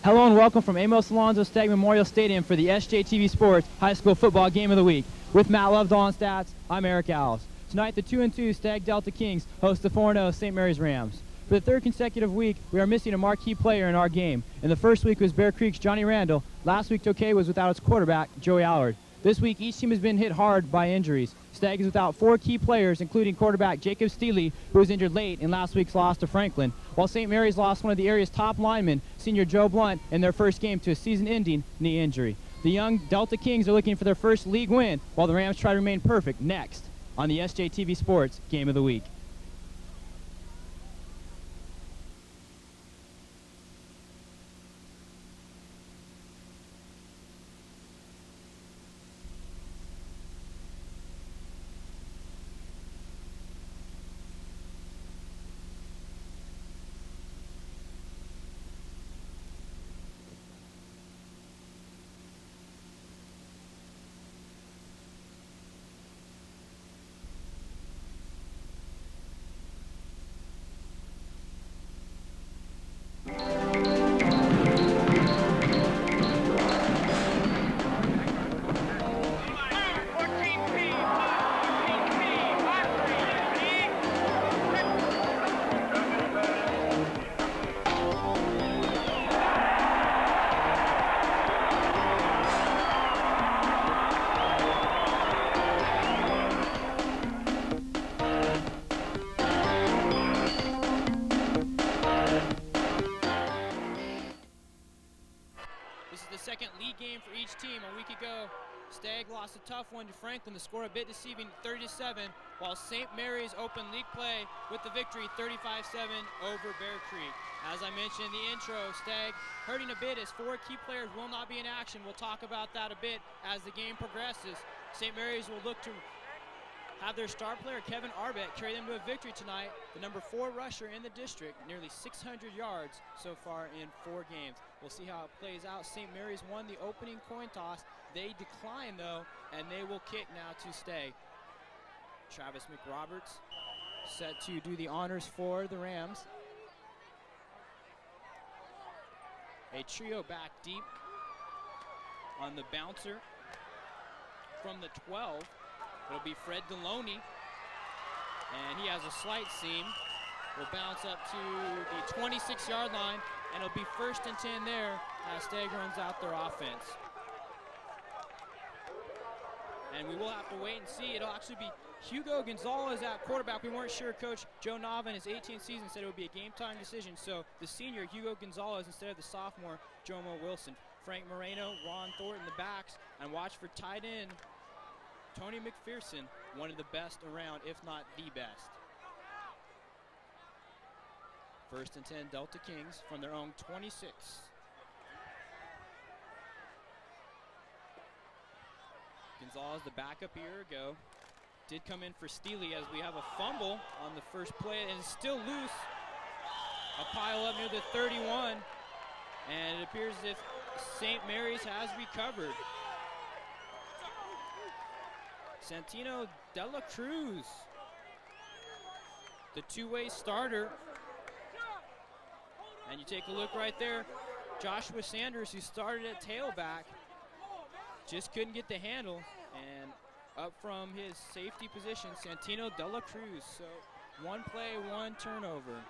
Hello and welcome from Amos Alonzo Stagg Memorial Stadium for the SJTV Sports High School Football Game of the Week. With Matt Lovedahl on stats, I'm Eric Alves. Tonight, the 2-2 Stagg Delta Kings host the 4-0 St. Mary's Rams. For the third consecutive week, we are missing a marquee player in our game. In the first week was Bear Creek's Johnny Randall. Last week, Tokay was without its quarterback, Joey Allard. This week, each team has been hit hard by injuries. Stagg is without 4 key players, including quarterback Jacob Steele, who was injured late in last week's loss to Franklin, while St. Mary's lost one of the area's top linemen, senior Joe Blunt, in their first game to a season-ending knee injury. The young Delta Kings are looking for their first league win, while the Rams try to remain perfect next on the SJTV Sports Game of the Week. Second league game for each team. A week ago, Stagg lost a tough one to Franklin. The score a bit deceiving, 30-7, while St. Mary's opened league play with the victory, 35-7 over Bear Creek. As I mentioned in the intro, Stagg hurting a bit as 4 key players will not be in action. We'll talk about that a bit as the game progresses. St. Mary's will look to have their star player, Kevin Arbet, carry them to a victory tonight. The number 4 rusher in the district, nearly 600 yards so far in 4 games. We'll see how it plays out. St. Mary's won the opening coin toss. They decline, though, and they will kick now to Stagg. Travis McRoberts set to do the honors for the Rams. A trio back deep on the bouncer from the 12. It'll be Fred Deloney, and he has a slight seam. Will bounce up to the 26-yard line, and it'll be 1st and 10 there as Stagg runs out their offense. And we will have to wait and see. It'll actually be Hugo Gonzalez at quarterback. We weren't sure. Coach Joe Nava in his 18th season said it would be a game-time decision, so the senior Hugo Gonzalez instead of the sophomore Jomo Wilson. Frank Moreno, Ron Thornton the backs, and watch for tight end Tony McPherson, one of the best around, if not the best. 1st and 10 Delta Kings from their own 26. Gonzalez, the backup a year ago, did come in for Steele as we have a fumble on the first play, and it's still loose. A pile up near the 31, and it appears as if St. Mary's has recovered. Santino Dela Cruz, the 2-way starter. And you take a look right there, Joshua Sanders, who started at tailback, just couldn't get the handle, and up from his safety position, Santino Dela Cruz. So 1 play, 1 turnover.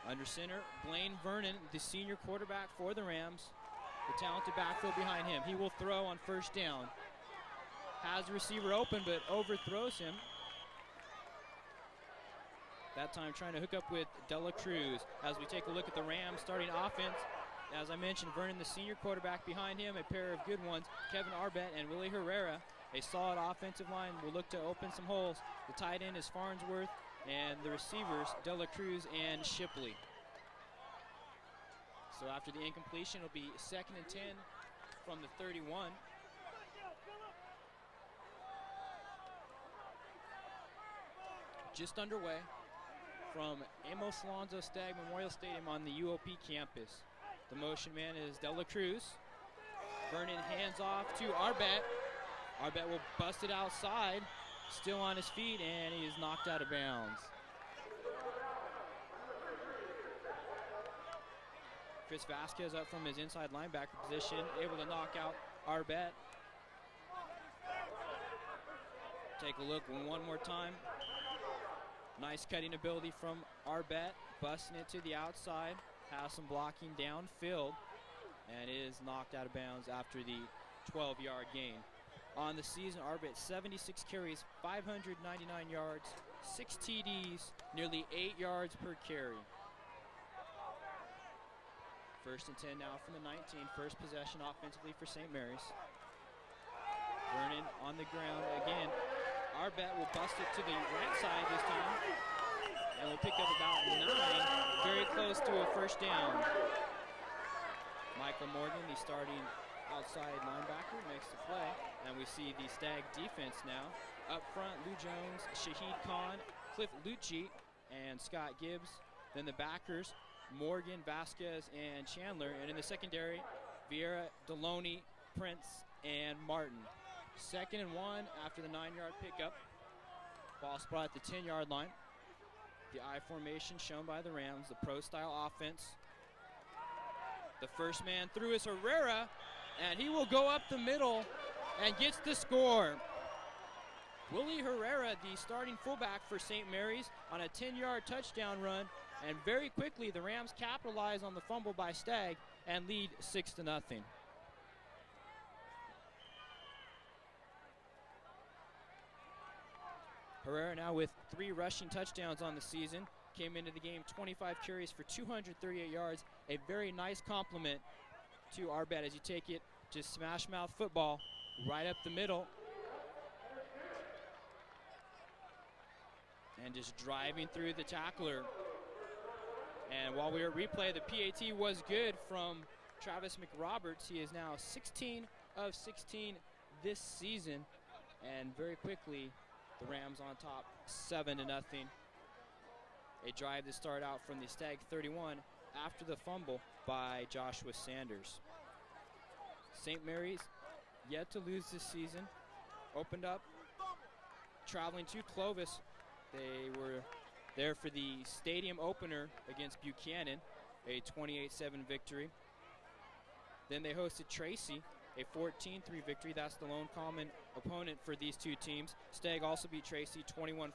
Under center, Blaine Vernon, the senior quarterback for the Rams. The talented backfield behind him. He will throw on 1st down. Has the receiver open, but overthrows him. That time trying to hook up with Dela Cruz. As we take a look at the Rams starting offense, as I mentioned, Vernon, the senior quarterback behind him, a pair of good ones, Kevin Arbet and Willie Herrera. A solid offensive line will look to open some holes. The tight end is Farnsworth, and the receivers, Dela Cruz and Shipley. So after the incompletion, it'll be 2nd and 10 from the 31. Just underway from Amos Alonzo Stagg Memorial Stadium on the UOP campus. The motion man is Dela Cruz. Vernon hands off to Arbet. Arbet will bust it outside, still on his feet, and he is knocked out of bounds. Chris Vasquez up from his inside linebacker position, able to knock out Arbet. Take a look one more time. Nice cutting ability from Arbet, busting it to the outside, has some blocking downfield, and is knocked out of bounds after the 12-yard gain. On the season, Arbet 76 carries, 599 yards, 6 TDs, nearly 8 yards per carry. First and 10 now from the 19. First possession offensively for St. Mary's. Vernon on the ground again. Arbet will bust it to the right side this time, and will pick up about 9, very close to a first down. Michael Morgan, the starting outside linebacker, makes the play, and we see the Stagg defense now. Up front, Lou Jones, Shahid Khan, Cliff Lucci, and Scott Gibbs. Then the backers, Morgan, Vasquez, and Chandler. And in the secondary, Vieira, Deloney, Prince, and Martin. 2nd and 1 after the 9-yard pickup. Ball spot at the 10-yard line. The I formation shown by the Rams, the pro-style offense. The first man through is Herrera, and he will go up the middle and gets the score. Willie Herrera, the starting fullback for St. Mary's, on a 10-yard touchdown run, and very quickly the Rams capitalize on the fumble by Stagg and lead 6-0. Herrera now with 3 rushing touchdowns on the season. Came into the game 25 carries for 238 yards. A very nice compliment to Arbet as you take it, just smash mouth football right up the middle. And just driving through the tackler. And while we were at replay, the PAT was good from Travis McRoberts. He is now 16 of 16 this season. And very quickly, the Rams on top, 7-0. A drive to start out from the Stagg 31 after the fumble by Joshua Sanders. St. Mary's yet to lose this season. Opened up, traveling to Clovis. They were there for the stadium opener against Buchanan, a 28-7 victory. Then they hosted Tracy, a 14-3 victory. That's the lone common opponent for these two teams. Stagg also beat Tracy 21-14.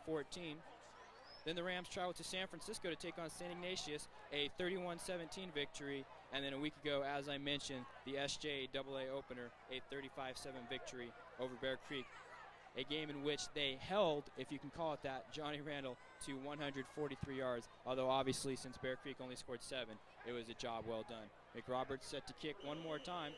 Then the Rams traveled to San Francisco to take on St. Ignatius, a 31-17 victory. And then a week ago, as I mentioned, the SJAA opener, a 35-7 victory over Bear Creek. A game in which they held, if you can call it that, Johnny Randall to 143 yards. Although obviously, since Bear Creek only scored 7, it was a job well done. McRoberts set to kick one more time.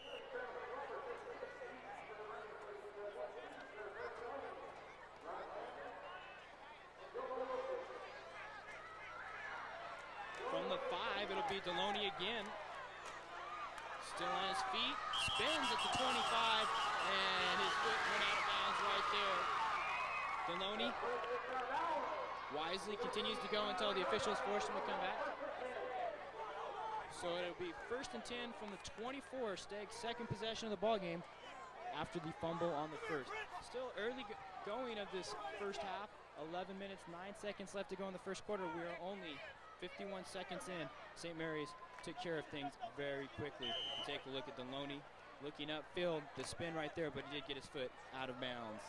From the 5, it'll be Deloney again. Still on his feet, spins at the 25, and his foot went out of bounds right there. Deloney wisely continues to go until the officials force him to come back. So it'll be 1st and 10 from the 24, Stagg's second possession of the ball game after the fumble on the first. Still early going of this first half, 11 minutes, 9 seconds left to go in the first quarter. We are only 51 seconds in. St. Mary's took care of things very quickly. Take a look at Deloney looking upfield, the spin right there, but he did get his foot out of bounds.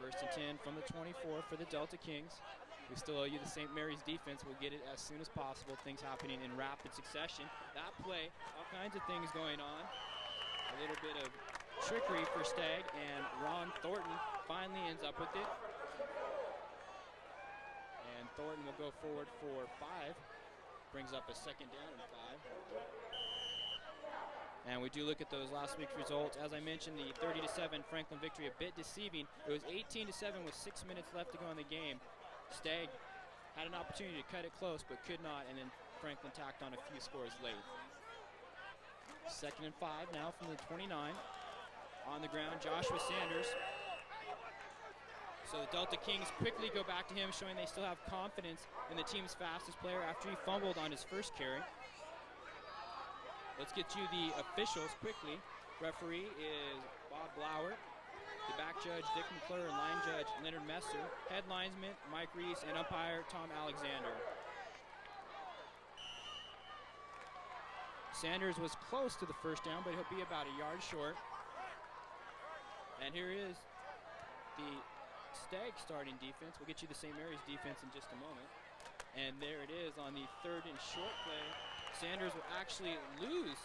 1st and 10 from the 24 for the Delta Kings. We still owe you the St. Mary's defense. We'll get it as soon as possible. Things happening in rapid succession. That play, all kinds of things going on. A little bit of trickery for Stagg, and Ron Thornton finally ends up with it. And Thornton will go forward for 5. Brings up a 2nd down and 5. And we do look at those last week's results. As I mentioned, the 30-7 Franklin victory, a bit deceiving. It was 18-7 with 6 minutes left to go in the game. Stagg had an opportunity to cut it close, but could not, and then Franklin tacked on a few scores late. 2nd and 5 now from the 29. On the ground, Joshua Sanders. So the Delta Kings quickly go back to him, showing they still have confidence in the team's fastest player after he fumbled on his first carry. Let's get you the officials quickly. Referee is Bob Blauer. The back judge, Dick McClure, and line judge, Leonard Messer. Head linesman, Mike Reese, and umpire, Tom Alexander. Sanders was close to the first down, but he'll be about a yard short. And here is the Stagg starting defense. We'll get you the St. Mary's defense in just a moment. And there it is on the 3rd and short play. Sanders will actually lose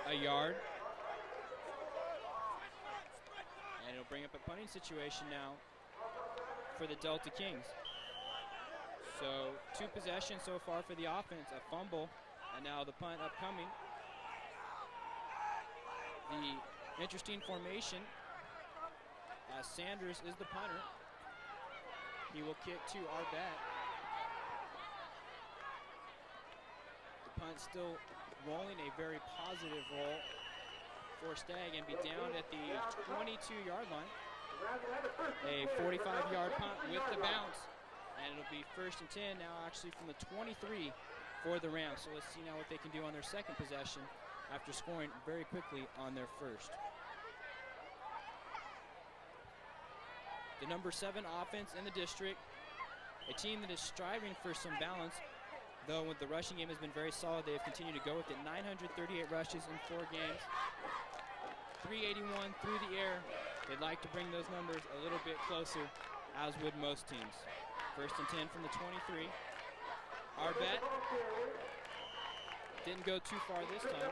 a yard. And it'll bring up a punting situation now for the Delta Kings. So 2 possessions so far for the offense, a fumble, and now the punt upcoming. The interesting formation as Sanders is the punter. He will kick to Arbet. The punt still rolling, a very positive roll for Stagg, and be down at the 22-yard line. A 45-yard punt with the bounce, and it'll be 1st and 10 now, actually from the 23 for the Rams. So let's see now what they can do on their second possession after scoring very quickly on their first. The number 7 offense in the district, a team that is striving for some balance, though with the rushing game has been very solid. They have continued to go with it. 938 rushes in 4 games, 381 through the air. They'd like to bring those numbers a little bit closer, as would most teams. 1st and 10 from the 23. Arbet didn't go too far this time.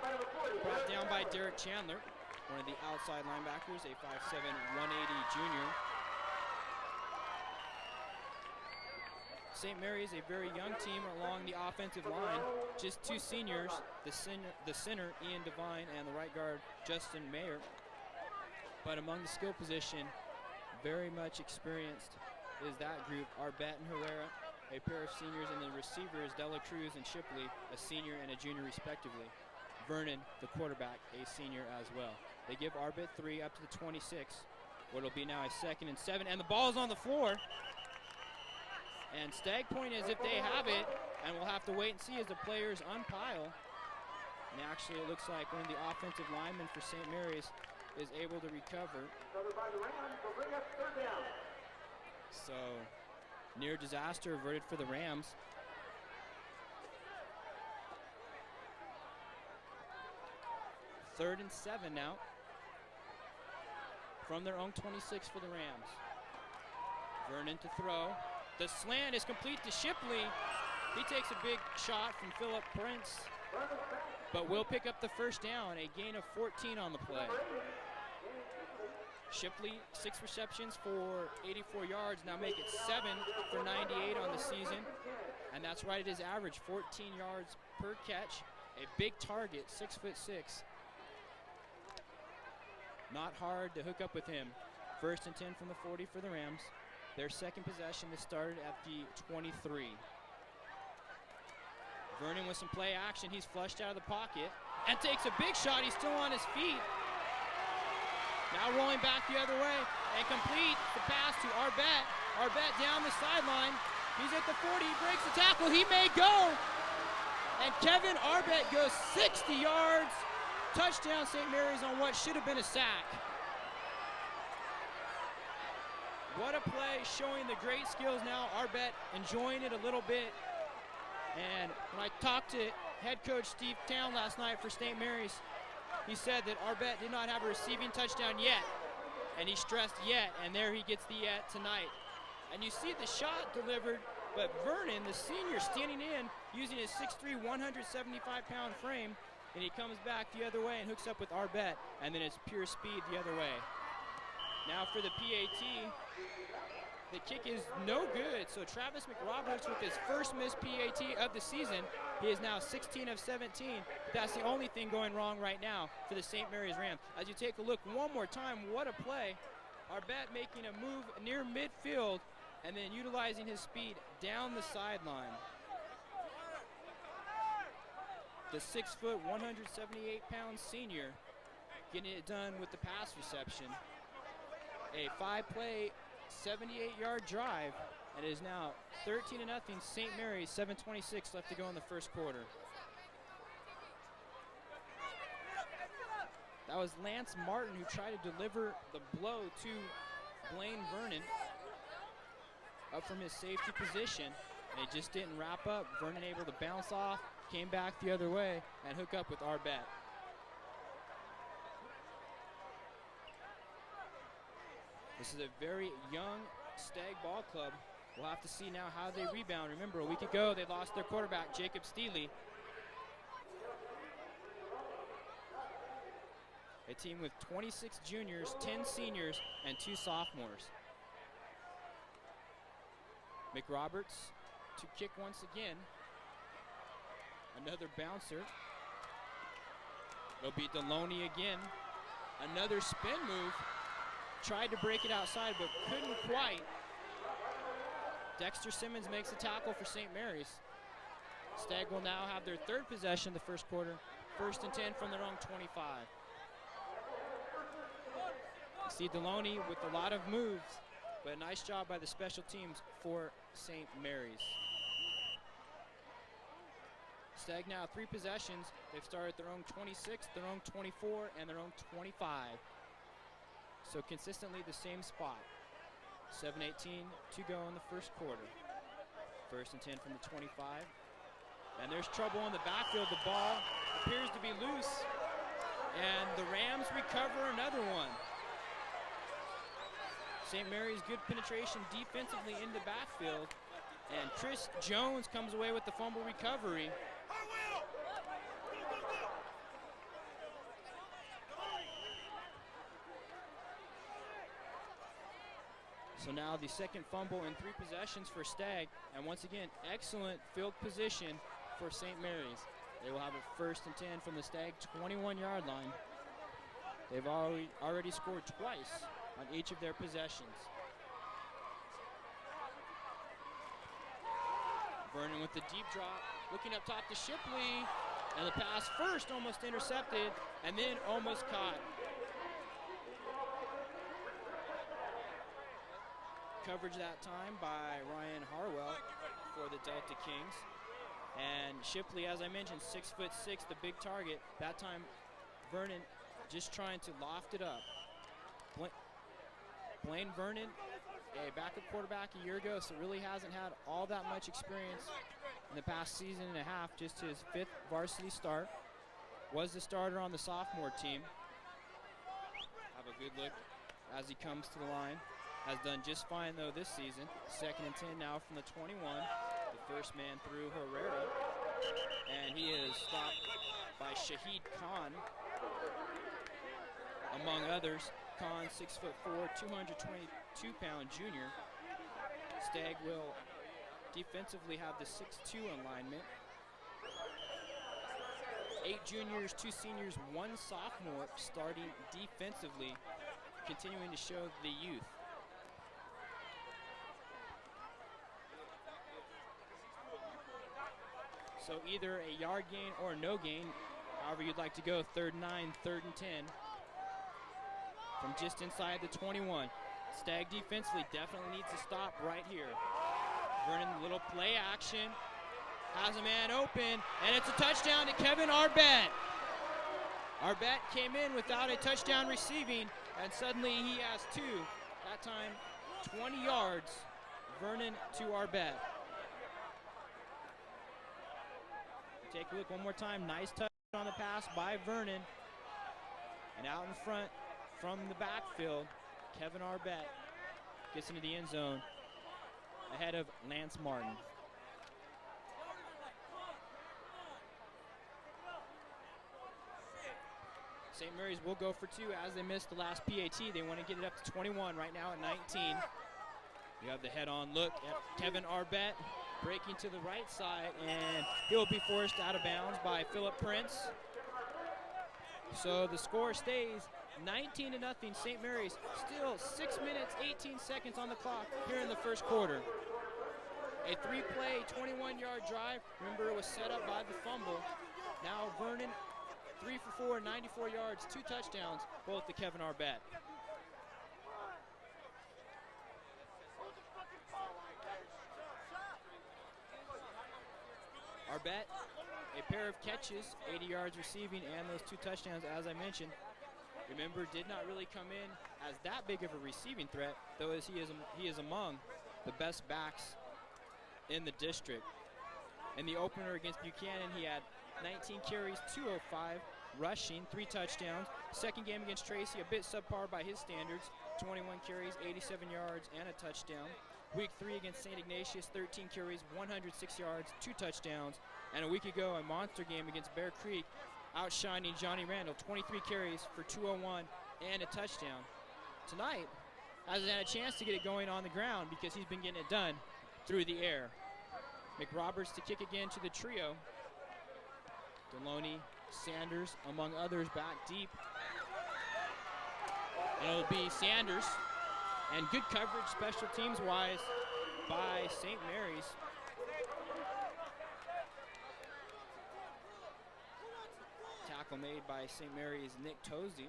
Brought down by Derek Chandler, one of the outside linebackers, a 5'7", 180 junior. St. Mary's, a very young team along the offensive line. Just 2 seniors, the center, Ian Devine, and the right guard, Justin Mayer. But among the skill position, very much experienced is that group. Arbet and Herrera, a pair of seniors, and the receivers, Dela Cruz and Shipley, a senior and a junior respectively. Vernon, the quarterback, a senior as well. They give Arbet 3 up to the 26, where it'll be now a 2nd and 7, and the ball's on the floor. And Stagg point as if they have it, and we'll have to wait and see as the players unpile. And actually it looks like one of the offensive linemen for St. Mary's is able to recover. So near disaster averted for the Rams. Third and 7 now from their own 26 for the Rams. Vernon to throw. The slant is complete to Shipley. He takes a big shot from Philip Prince, but will pick up the first down, a gain of 14 on the play. Shipley, 6 receptions for 84 yards, now make it 7 for 98 on the season, and that's right at his average, 14 yards per catch, a big target, 6'6". Not hard to hook up with him. 1st and 10 from the 40 for the Rams. Their second possession that started at the 23. Vernon with some play action. He's flushed out of the pocket and takes a big shot. He's still on his feet. Now rolling back the other way and complete the pass to Arbet. Arbet down the sideline. He's at the 40. He breaks the tackle. He may go. And Kevin Arbet goes 60 yards. Touchdown St. Mary's on what should have been a sack. What a play, showing the great skills now. Arbet enjoying it a little bit. And when I talked to head coach Steve Town last night for St. Mary's, he said that Arbet did not have a receiving touchdown yet. And he stressed yet, and there he gets the yet tonight. And you see the shot delivered, but Vernon, the senior, standing in, using his 6'3", 175-pound frame, and he comes back the other way and hooks up with Arbet, and then it's pure speed the other way. Now for the PAT, the kick is no good. So Travis McRoberts with his first missed PAT of the season. He is now 16 of 17. That's the only thing going wrong right now for the St. Mary's Rams. As you take a look one more time, what a play. Arbet making a move near midfield and then utilizing his speed down the sideline. The 6', 178-pound senior getting it done with the pass reception. A 5-play, 78-yard drive, and it is now 13-0 St. Mary's, 7:26 left to go in the first quarter. That was Lance Martin who tried to deliver the blow to Blaine Vernon up from his safety position, and it just didn't wrap up. Vernon able to bounce off, came back the other way and hook up with Arbet. This is a very young Stagg ball club. We'll have to see now how they rebound. Remember, a week ago they lost their quarterback, Jacob Steele. A team with 26 juniors, 10 seniors, and 2 sophomores. McRoberts to kick once again. Another bouncer. It'll be Deloney again. Another spin move. Tried to break it outside, but couldn't quite. Dexter Simmons makes a tackle for St. Mary's. Stagg will now have their 3rd possession the first quarter. 1st and 10 from their own 25. You see Deloney with a lot of moves, but a nice job by the special teams for St. Mary's. Stagg now 3 possessions. They've started their own 26, their own 24, and their own 25. So consistently the same spot. 7:18 to go in the first quarter. 1st and 10 from the 25. And there's trouble in the backfield. The ball appears to be loose. And the Rams recover another one. St. Mary's good penetration defensively in the backfield. And Chris Jones comes away with the fumble recovery. So now the 2nd fumble in 3 possessions for Stagg. And once again, excellent field position for St. Mary's. They will have a 1st and 10 from the Stagg 21-yard line. They've already scored twice on each of their possessions. Vernon with the deep drop, looking up top to Shipley, and the pass first almost intercepted, and then almost caught. Coverage that time by Ryan Harwell for the Delta Kings. And Shipley, as I mentioned, 6'6", the big target. That time, Vernon just trying to loft it up. Blaine Vernon, a backup quarterback a year ago, so really hasn't had all that much experience in the past season and a half, just his 5th varsity start. Was the starter on the sophomore team. Have a good look as he comes to the line. Has done just fine, though, this season. 2nd and 10 now from the 21. The first man through Herrera. And he is stopped by Shahid Khan, among others. Khan, 6'4", 222-pound junior. Stagg will defensively have the 6'2" alignment. 8 juniors, 2 seniors, 1 sophomore starting defensively, continuing to show the youth. So either a yard gain or no gain, however you'd like to go. 3rd and 9, 3rd and 10. From just inside the 21. Stagg defensively definitely needs to stop right here. Vernon, little play action. Has a man open, and it's a touchdown to Kevin Arbet. Arbet came in without a touchdown receiving, and suddenly he has 2. That time, 20 yards. Vernon to Arbet. Take a look one more time. Nice touch on the pass by Vernon. And out in front from the backfield, Kevin Arbet gets into the end zone ahead of Lance Martin. St. Mary's will go for 2 as they missed the last PAT. They want to get it up to 21 right now at 19. You have the head-on look at Kevin Arbet. Breaking to the right side, and he'll be forced out of bounds by Philip Prince. So the score stays 19-0. St. Mary's still 6 minutes, 18 seconds on the clock here in the first quarter. A 3-play, 21-yard drive. Remember, it was set up by the fumble. Now Vernon, 3 for 4, 94 yards, 2 touchdowns, both to Kevin Arbet. Arbet, a pair of catches, 80 yards receiving, and those 2 touchdowns, as I mentioned. Remember, did not really come in as that big of a receiving threat, though as he is among the best backs in the district. In the opener against Buchanan, he had 19 carries, 205 rushing, 3 touchdowns. Second game against Tracy, a bit subpar by his standards, 21 carries, 87 yards, and a touchdown. Week 3 against St. Ignatius, 13 carries, 106 yards, 2 touchdowns. And a week ago, a monster game against Bear Creek, outshining Johnny Randall, 23 carries for 201 and a touchdown. Tonight, hasn't had a chance to get it going on the ground because he's been getting it done through the air. McRoberts to kick again to the trio. Deloney, Sanders, among others, back deep. And it'll be Sanders. And good coverage special teams-wise by St. Mary's. Tackle made by St. Mary's Nick Tozy.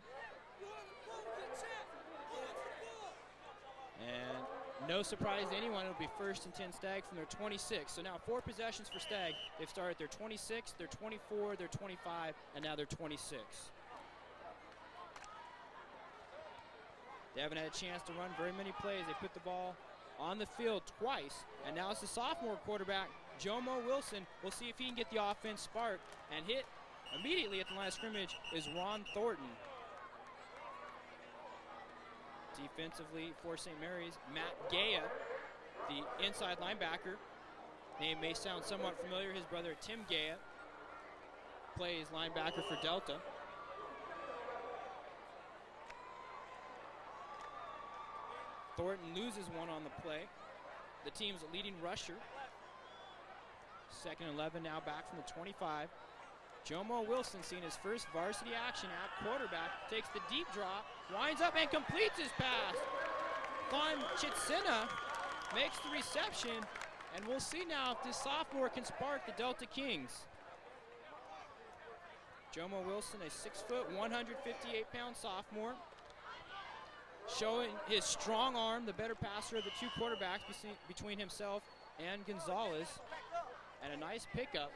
And no surprise to anyone, it'll be 1st and 10 Stagg from their 26. So now 4 possessions for Stagg. They've started their 26, their 24, their 25, and now their 26. They haven't had a chance to run very many plays. They put the ball on the field twice, and now it's the sophomore quarterback, Jomo Wilson. We'll see if he can get the offense sparked, and hit immediately at the line of scrimmage is Ron Thornton. Defensively for St. Mary's, Matt Gaya, the inside linebacker. Name may sound somewhat familiar. His brother Tim Gaya plays linebacker for Delta. Thornton loses one on the play. The team's leading rusher. 2nd and 11 now back from the 25. Jomo Wilson seeing his first varsity action at quarterback. Takes the deep drop, winds up and completes his pass. Thon Chitsina makes the reception, and we'll see now if this sophomore can spark the Delta Kings. Jomo Wilson, a 6', 158-pound sophomore, showing his strong arm, the better passer of the 2 quarterbacks between himself and Gonzalez. And a nice pickup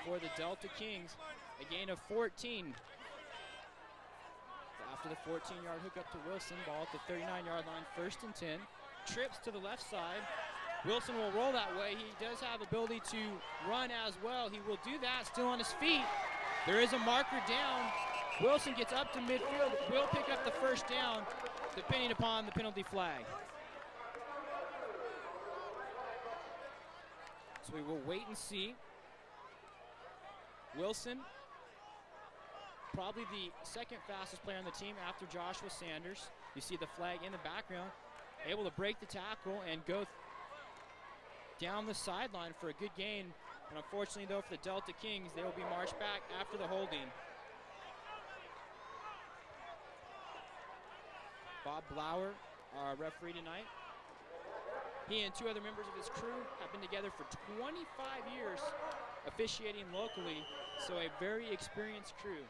for the Delta Kings, a gain of 14. After the 14-yard hookup to Wilson, ball at the 39-yard line, 1st and 10. Trips to the left side. Wilson will roll that way. He does have ability to run as well. He will do that, still on his feet. There is a marker down. Wilson gets up to midfield, will pick up the 1st down, depending upon the penalty flag. So we will wait and see. Wilson, probably the 2nd fastest player on the team after Joshua Sanders. You see the flag in the background, able to break the tackle and go down the sideline for a good gain. And unfortunately, though, for the Delta Kings, they will be marched back after the holding. Bob Blauer, our referee tonight. He and 2 other members of his crew have been together for 25 years officiating locally, so a very experienced crew.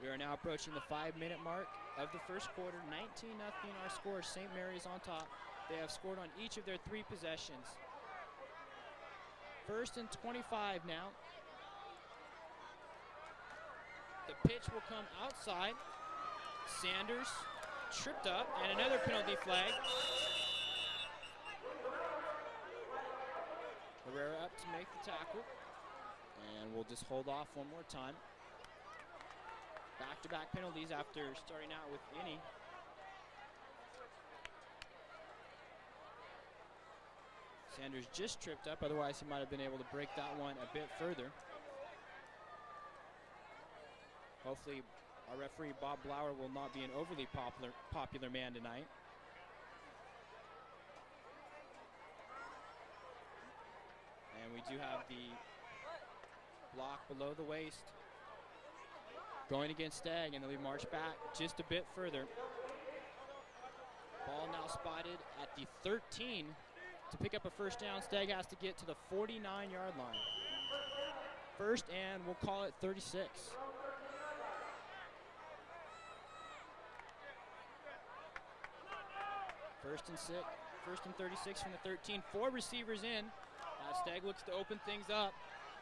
We are now approaching the 5-minute mark of the 1st quarter. 19-0 our score. St. Mary's on top. They have scored on each of their 3 possessions. 1st and 25 now. The pitch will come outside. Sanders tripped up, and another penalty flag. Herrera up to make the tackle. And we'll just hold off one more time. Back-to-back penalties after starting out with any. Sanders just tripped up, otherwise he might have been able to break that one a bit further. Hopefully our referee Bob Blauer will not be an overly popular man tonight. And we do have the block below the waist going against Stagg, and they'll be marched back just a bit further. Ball now spotted at the 13. To pick up a 1st down, Stagg has to get to the 49-yard line. 1st and we'll call it 36. First and 36 from the 13. 4 receivers in. As Stagg looks to open things up.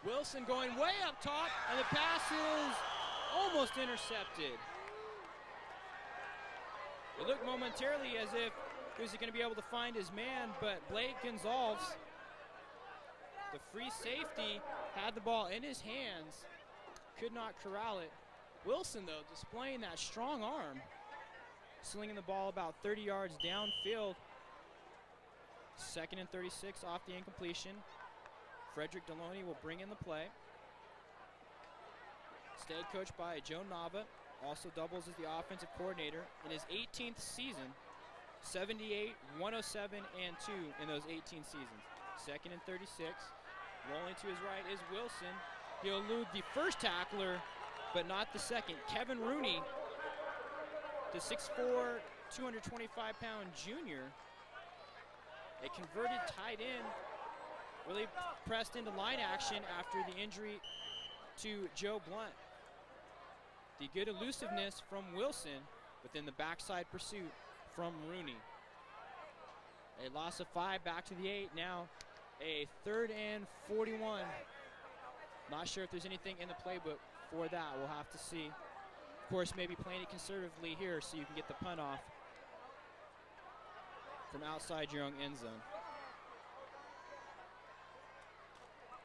Wilson going way up top, and the pass is almost intercepted. It looked momentarily as if he was going to be able to find his man, but Blake Gonzalez The free safety had the ball in his hands, could not corral it. Wilson, though, displaying that strong arm, slinging the ball about 30 yards downfield. 2nd and 36 off the incompletion. Frederick Deloney will bring in the play. Stagg coached by Joe Nava, also doubles as the offensive coordinator in his 18th season. 78, 107, and 2 in those 18 seasons. 2nd and 36. Rolling to his right is Wilson. He'll elude the first tackler, but not the second. Kevin Rooney, the 6'4", 225-pound junior, a converted tight end, really pressed into line action after the injury to Joe Blunt. The good elusiveness from Wilson, but then the backside pursuit from Rooney. A loss of 5, back to the 8. Now a 3rd and 41. Not sure if there's anything in the playbook for that. We'll have to see. Of course, maybe playing it conservatively here so you can get the punt off from outside your own end zone.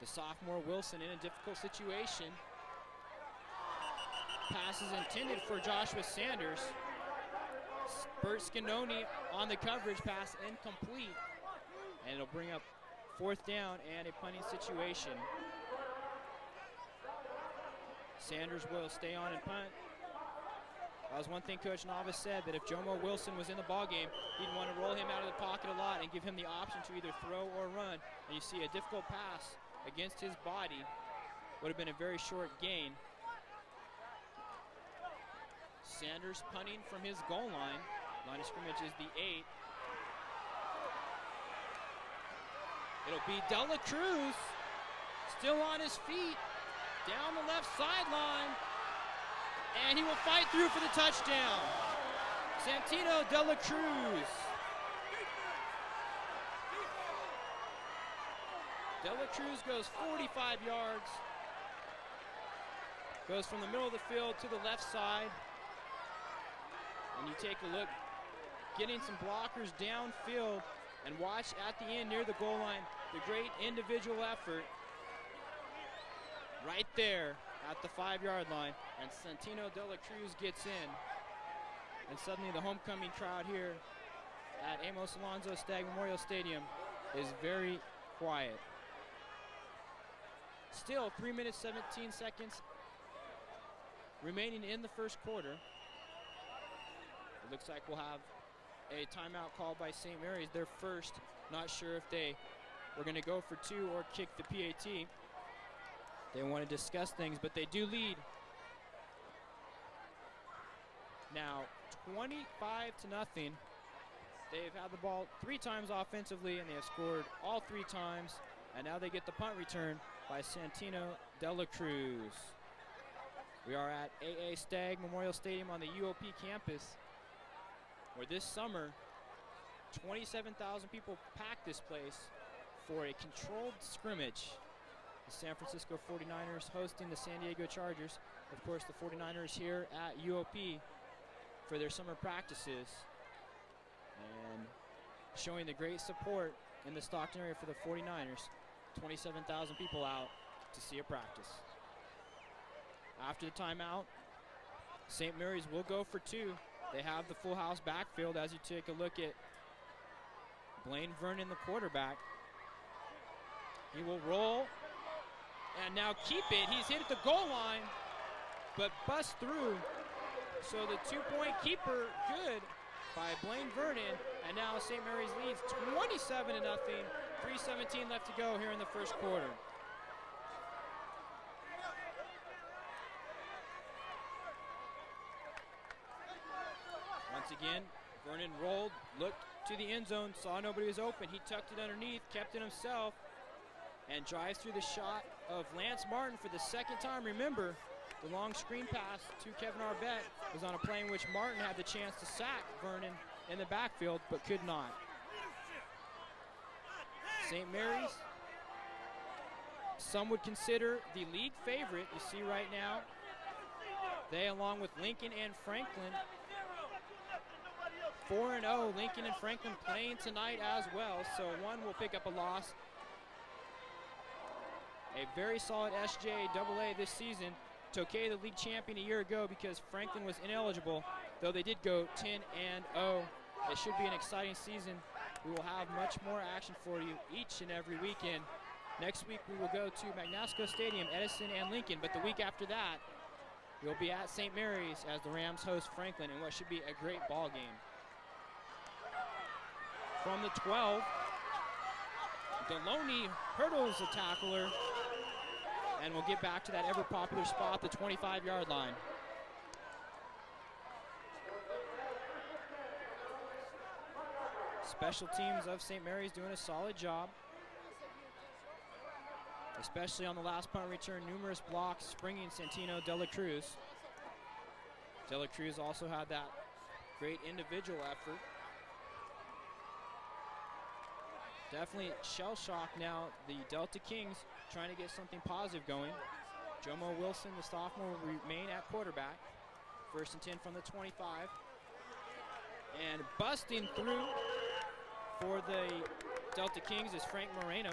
The sophomore Wilson in a difficult situation. Pass is intended for Joshua Sanders. Bert Scanoni on the coverage, pass incomplete. And it'll bring up 4th down and a punting situation. Sanders will stay on and punt. That was one thing Coach Navas said, that if Jomo Wilson was in the ballgame, he'd want to roll him out of the pocket a lot and give him the option to either throw or run. And you see a difficult pass against his body. Would have been a very short gain. Sanders punting from his goal line. Line of scrimmage is the 8. It'll be Dela Cruz, still on his feet, down the left sideline, and he will fight through for the touchdown. Santino Dela Cruz. Dela Cruz goes 45 yards, goes from the middle of the field to the left side. And you take a look, getting some blockers downfield, and watch at the end near the goal line, the great individual effort right there at the 5-yard line. And Santino Dela Cruz gets in. And suddenly the homecoming crowd here at Amos Alonzo Stagg Memorial Stadium is very quiet. Still 3 minutes, 17 seconds remaining in the first quarter. It looks like we'll have a timeout called by St. Mary's, their first. Not sure if they were going to go for 2 or kick the PAT. They want to discuss things, but they do lead. Now 25-0. They've had the ball 3 times offensively, and they have scored all 3 times. And now they get the punt return by Santino Dela Cruz. We are at AA Stagg Memorial Stadium on the UOP campus, where this summer 27,000 people packed this place for a controlled scrimmage. The San Francisco 49ers hosting the San Diego Chargers. Of course, the 49ers here at UOP for their summer practices, and showing the great support in the Stockton area for the 49ers. 27,000 people out to see a practice. After the timeout, St. Mary's will go for 2. They have the full house backfield as you take a look at Blaine Vernon, the quarterback. He will roll and now keep it. He's hit at the goal line, but busts through. So the 2-point keeper good by Blaine Vernon. And now St. Mary's leads 27-0. 3:17 left to go here in the first quarter. Once again, Vernon rolled, looked to the end zone, saw nobody was open. He tucked it underneath, kept it himself, and drives through the shot of Lance Martin for the 2nd time. Remember, the long screen pass to Kevin Arbette was on a play in which Martin had the chance to sack Vernon in the backfield, but could not. St. Mary's, some would consider the league favorite. You see right now, they, along with Lincoln and Franklin, 4-0. Lincoln and Franklin playing tonight as well, so one will pick up a loss a very solid SJAA this season. Tokay, the league champion a year ago because Franklin was ineligible, though they did go 10-0. It should be an exciting season. We will have much more action for you each and every weekend. Next week we will go to Magnasco Stadium, Edison, and Lincoln, but the week after that we'll be at St. Mary's as the Rams host Franklin in what should be a great ball game. From the 12, Deloney hurdles the tackler, and we'll get back to that ever-popular spot, the 25-yard line. Special teams of St. Mary's doing a solid job, especially on the last punt return. Numerous blocks springing Santino De La Cruz. De La Cruz also had that great individual effort. Definitely shell shock now. The Delta Kings trying to get something positive going. Jomo Wilson, the sophomore, will remain at quarterback. 1st and 10 from the 25. And busting through for the Delta Kings is Frank Moreno.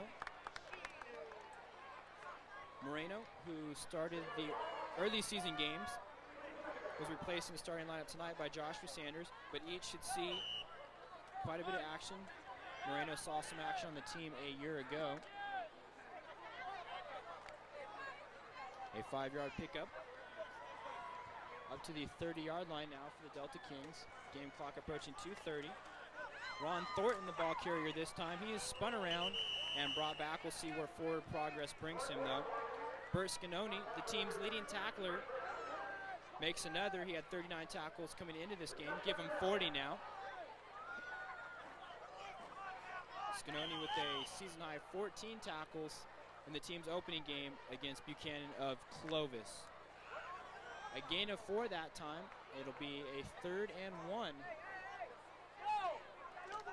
Moreno, who started the early season games, was replaced in the starting lineup tonight by Joshua Sanders, but each should see quite a bit of action. Moreno saw some action on the team a year ago. A 5-yard pickup. Up to the 30-yard line now for the Delta Kings. Game clock approaching 2:30. Ron Thornton, the ball carrier this time. He is spun around and brought back. We'll see where forward progress brings him, though. Bert Scanoni, the team's leading tackler, makes another. He had 39 tackles coming into this game. Give him 40 now. Scanoni with a season-high 14 tackles in the team's opening game against Buchanan of Clovis. A gain of 4 that time. It'll be a 3rd and 1.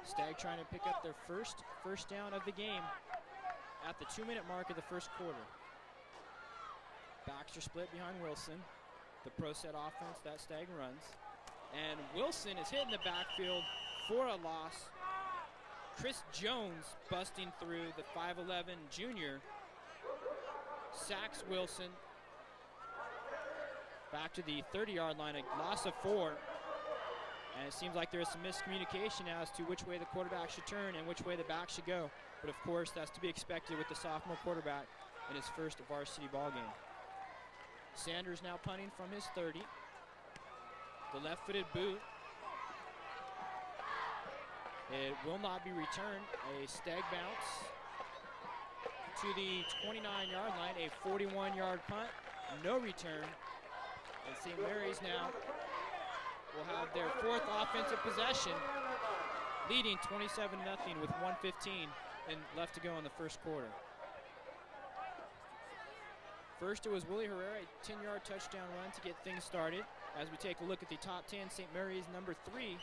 Stagg trying to pick up their first down of the game at the 2-minute mark of the first quarter. Baxter split behind Wilson. The pro set offense that Stagg runs. And Wilson is hitting the backfield for a loss. Chris Jones busting through, the 5'11 junior. Sacks Wilson. Back to the 30-yard line, a loss of 4. And it seems like there is some miscommunication as to which way the quarterback should turn and which way the back should go. But of course, that's to be expected with the sophomore quarterback in his first varsity ball game. Sanders now punting from his 30. The left-footed boot. It will not be returned. A Stagg bounce to the 29-yard line, a 41-yard punt, no return. And St. Mary's now will have their 4th offensive possession, leading 27-0 with 1:15 and left to go in the first quarter. First, it was Willie Herrera, a 10-yard touchdown run to get things started. As we take a look at the top 10, St. Mary's number 3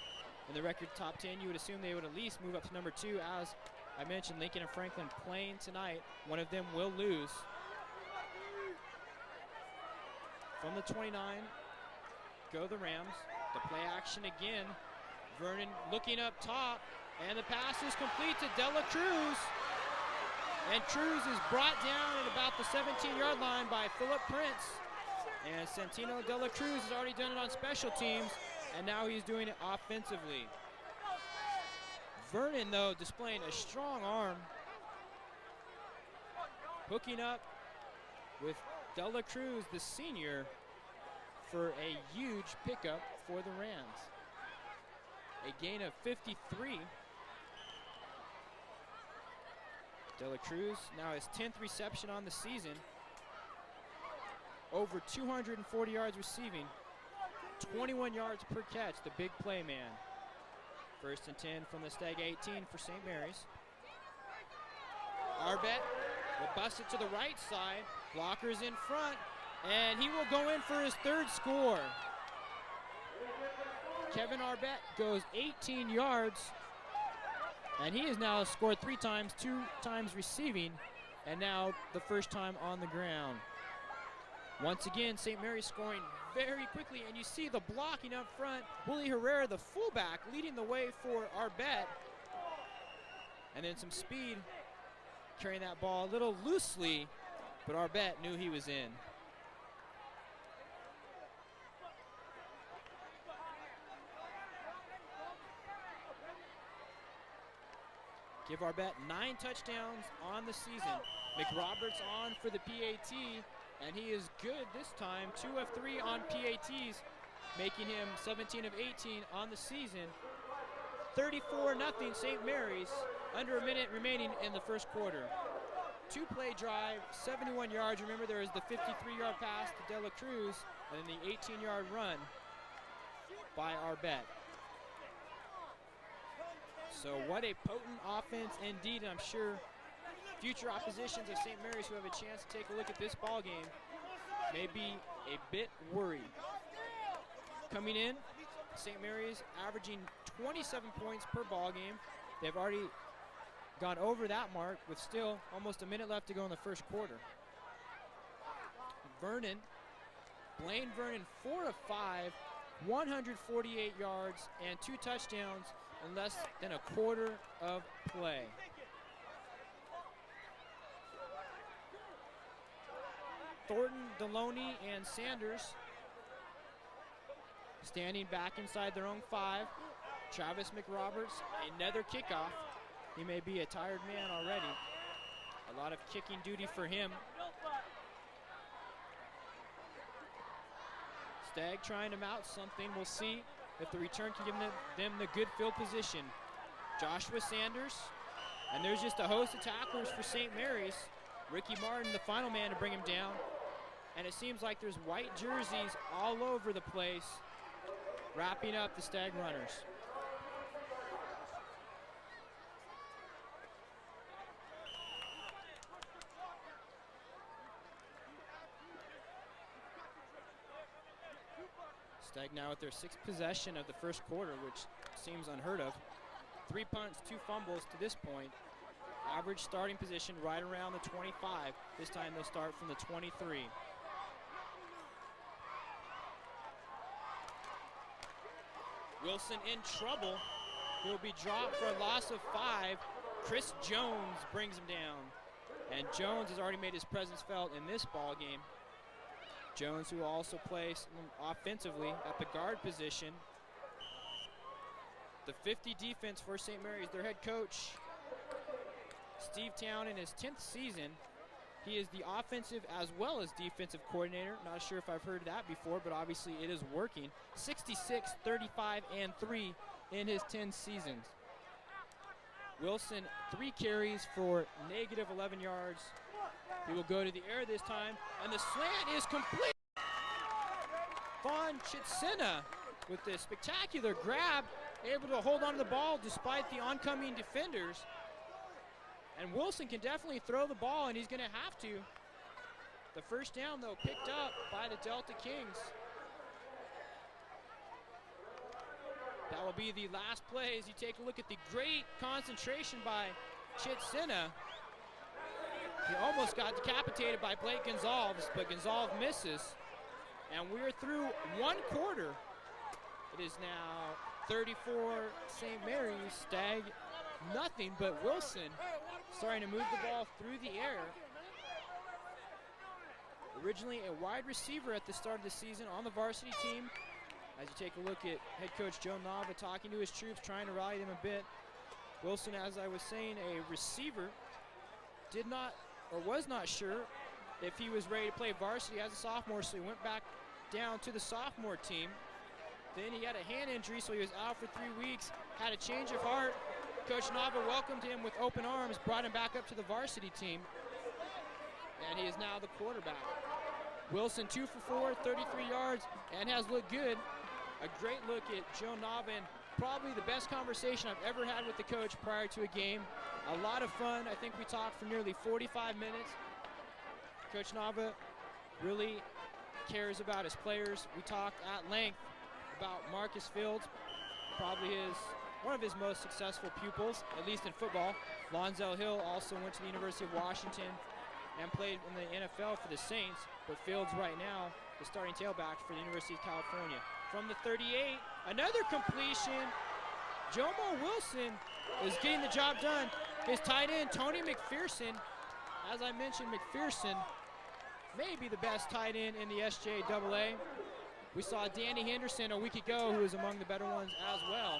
in the record top 10. You would assume they would at least move up to number 2. As I mentioned, Lincoln and Franklin playing tonight. One of them will lose. From the 29, go the Rams. The play action again. Vernon looking up top, and the pass is complete to De La Cruz. And Cruz is brought down at about the 17-yard line by Philip Prince. And Santino De La Cruz has already done it on special teams, and now he's doing it offensively. Vernon, though, displaying a strong arm, hooking up with De La Cruz, the senior, for a huge pickup for the Rams. A gain of 53. De La Cruz now his 10th reception on the season. Over 240 yards receiving, 21 yards per catch, the big play man. 1st and 10 from the Stagg 18 for St. Mary's. Arbet will bust it to the right side. Blockers in front, and he will go in for his 3rd score. Kevin Arbet goes 18 yards, and he has now scored 3 times, 2 times receiving, and now the first time on the ground. Once again, St. Mary's scoring very quickly, and you see the blocking up front. Willie Herrera, the fullback, leading the way for Arbet. And then some speed, carrying that ball a little loosely but our bet knew he was in. Give our bet 9 touchdowns on the season. McRoberts on for the PAT, and he is good this time. 2 of 3 on PATs, making him 17 of 18 on the season. 34-0 St. Mary's, under a minute remaining in the first quarter. 2-play drive, 71 yards. Remember, there was the 53-yard pass to De La Cruz, and then the 18-yard run by our bet. So what a potent offense indeed, and I'm sure future oppositions of St. Mary's who have a chance to take a look at this ball game may be a bit worried. Coming in, St. Mary's averaging 27 points per ball game. They've already gone over that mark with still almost a minute left to go in the first quarter. Blaine Vernon, 4 of 5, 148 yards and 2 touchdowns in less than a quarter of play. Thornton, Deloney, and Sanders standing back inside their own 5. Travis McRoberts, another kickoff. He may be a tired man already. A lot of kicking duty for him. Stagg trying to mount something. We'll see if the return can give them the good field position. Joshua Sanders, and there's just a host of tacklers for St. Mary's. Ricky Martin, the final man to bring him down. And it seems like there's white jerseys all over the place, wrapping up the Stagg runners. Stagg now with their 6th possession of the first quarter, which seems unheard of. 3 punts, 2 fumbles to this point. Average starting position right around the 25. This time they'll start from the 23. Wilson in trouble. He'll be dropped for a loss of 5. Chris Jones brings him down. And Jones has already made his presence felt in this ball game. Jones, who also plays offensively at the guard position. The 50 defense for St. Mary's, their head coach, Steve Town, in his 10th season. He is the offensive as well as defensive coordinator. Not sure if I've heard that before, but obviously it is working. 66, 35, and 3 in his 10 seasons. Wilson, 3 carries for negative 11 yards. He will go to the air this time, and the slant is complete. Vaughn Chitsina with this spectacular grab, able to hold on to the ball despite the oncoming defenders. And Wilson can definitely throw the ball, and he's going to have to. The first down, though, picked up by the Delta Kings. That will be the last play as you take a look at the great concentration by Chitsina. He almost got decapitated by Blake Gonzalez, but Gonzalez misses. And we're through 1 quarter. It is now 34 St. Mary's, Stagg nothing, but Wilson starting to move the ball through the air. Originally a wide receiver at the start of the season on the varsity team. As you take a look at head coach Joe Nava talking to his troops, trying to rally them a bit. Wilson, as I was saying, a receiver, was not sure if he was ready to play varsity as a sophomore, so he went back down to the sophomore team. Then he had a hand injury, so he was out for 3 weeks, had a change of heart. Coach Nava welcomed him with open arms, brought him back up to the varsity team, and he is now the quarterback. Wilson 2 for 4, 33 yards, and has looked good. A great look at Joe Nava, and probably the best conversation I've ever had with the coach prior to a game. A lot of fun. I think we talked for nearly 45 minutes. Coach Nava really cares about his players. We talked at length about Marcus Fields, probably one of his most successful pupils, at least in football. Lonzel Hill also went to the University of Washington and played in the NFL for the Saints, but Fields right now the starting tailback for the University of California. From the 38, another completion. Jomo Wilson is getting the job done. His tight end, Tony McPherson, as I mentioned, McPherson maybe the best tight end in the SJAA. We saw Danny Henderson a week ago, who was among the better ones as well.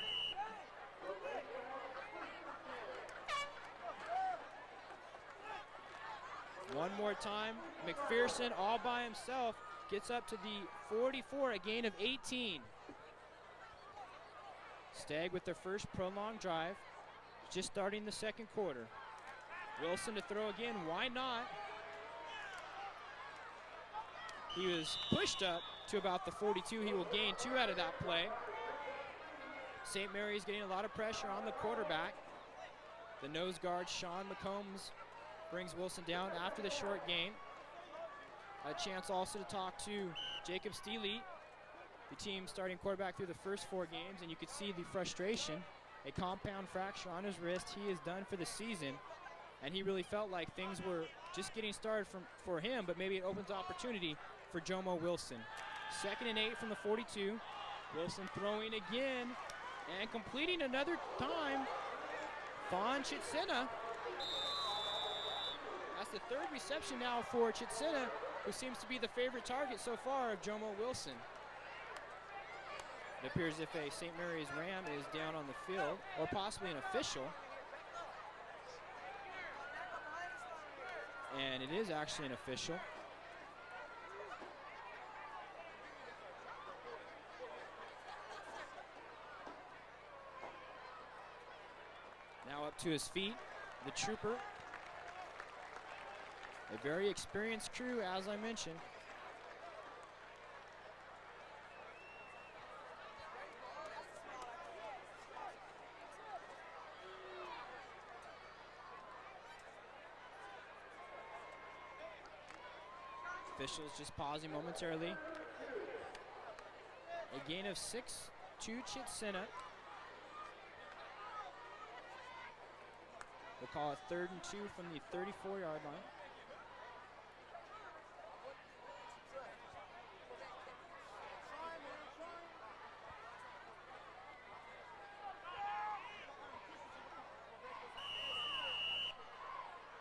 One more time, McPherson all by himself gets up to the 44, a gain of 18. Stagg with their first prolonged drive, just starting the second quarter. Wilson to throw again, why not? He was pushed up to about the 42. He will gain 2 out of that play. St. Mary's getting a lot of pressure on the quarterback. The nose guard, Sean McCombs, brings Wilson down after the short gain. A chance also to talk to Jacob Steele, the team's starting quarterback through the first 4 games, and you could see the frustration. A compound fracture on his wrist. He is done for the season, and he really felt like things were just getting started for him, but maybe it opens opportunity for Jomo Wilson. 2nd and 8 from the 42. Wilson throwing again and completing another time. Fawn Chitsina. That's the 3rd reception now for Chitsina, who seems to be the favorite target so far of Jomo Wilson. It appears as if a St. Mary's Ram is down on the field, or possibly an official. And it is actually an official. Now up to his feet, the trooper. A very experienced crew, as I mentioned. Officials just pausing momentarily. A gain of 6 to Chitsina. We'll call it 3rd and 2 from the 34-yard line.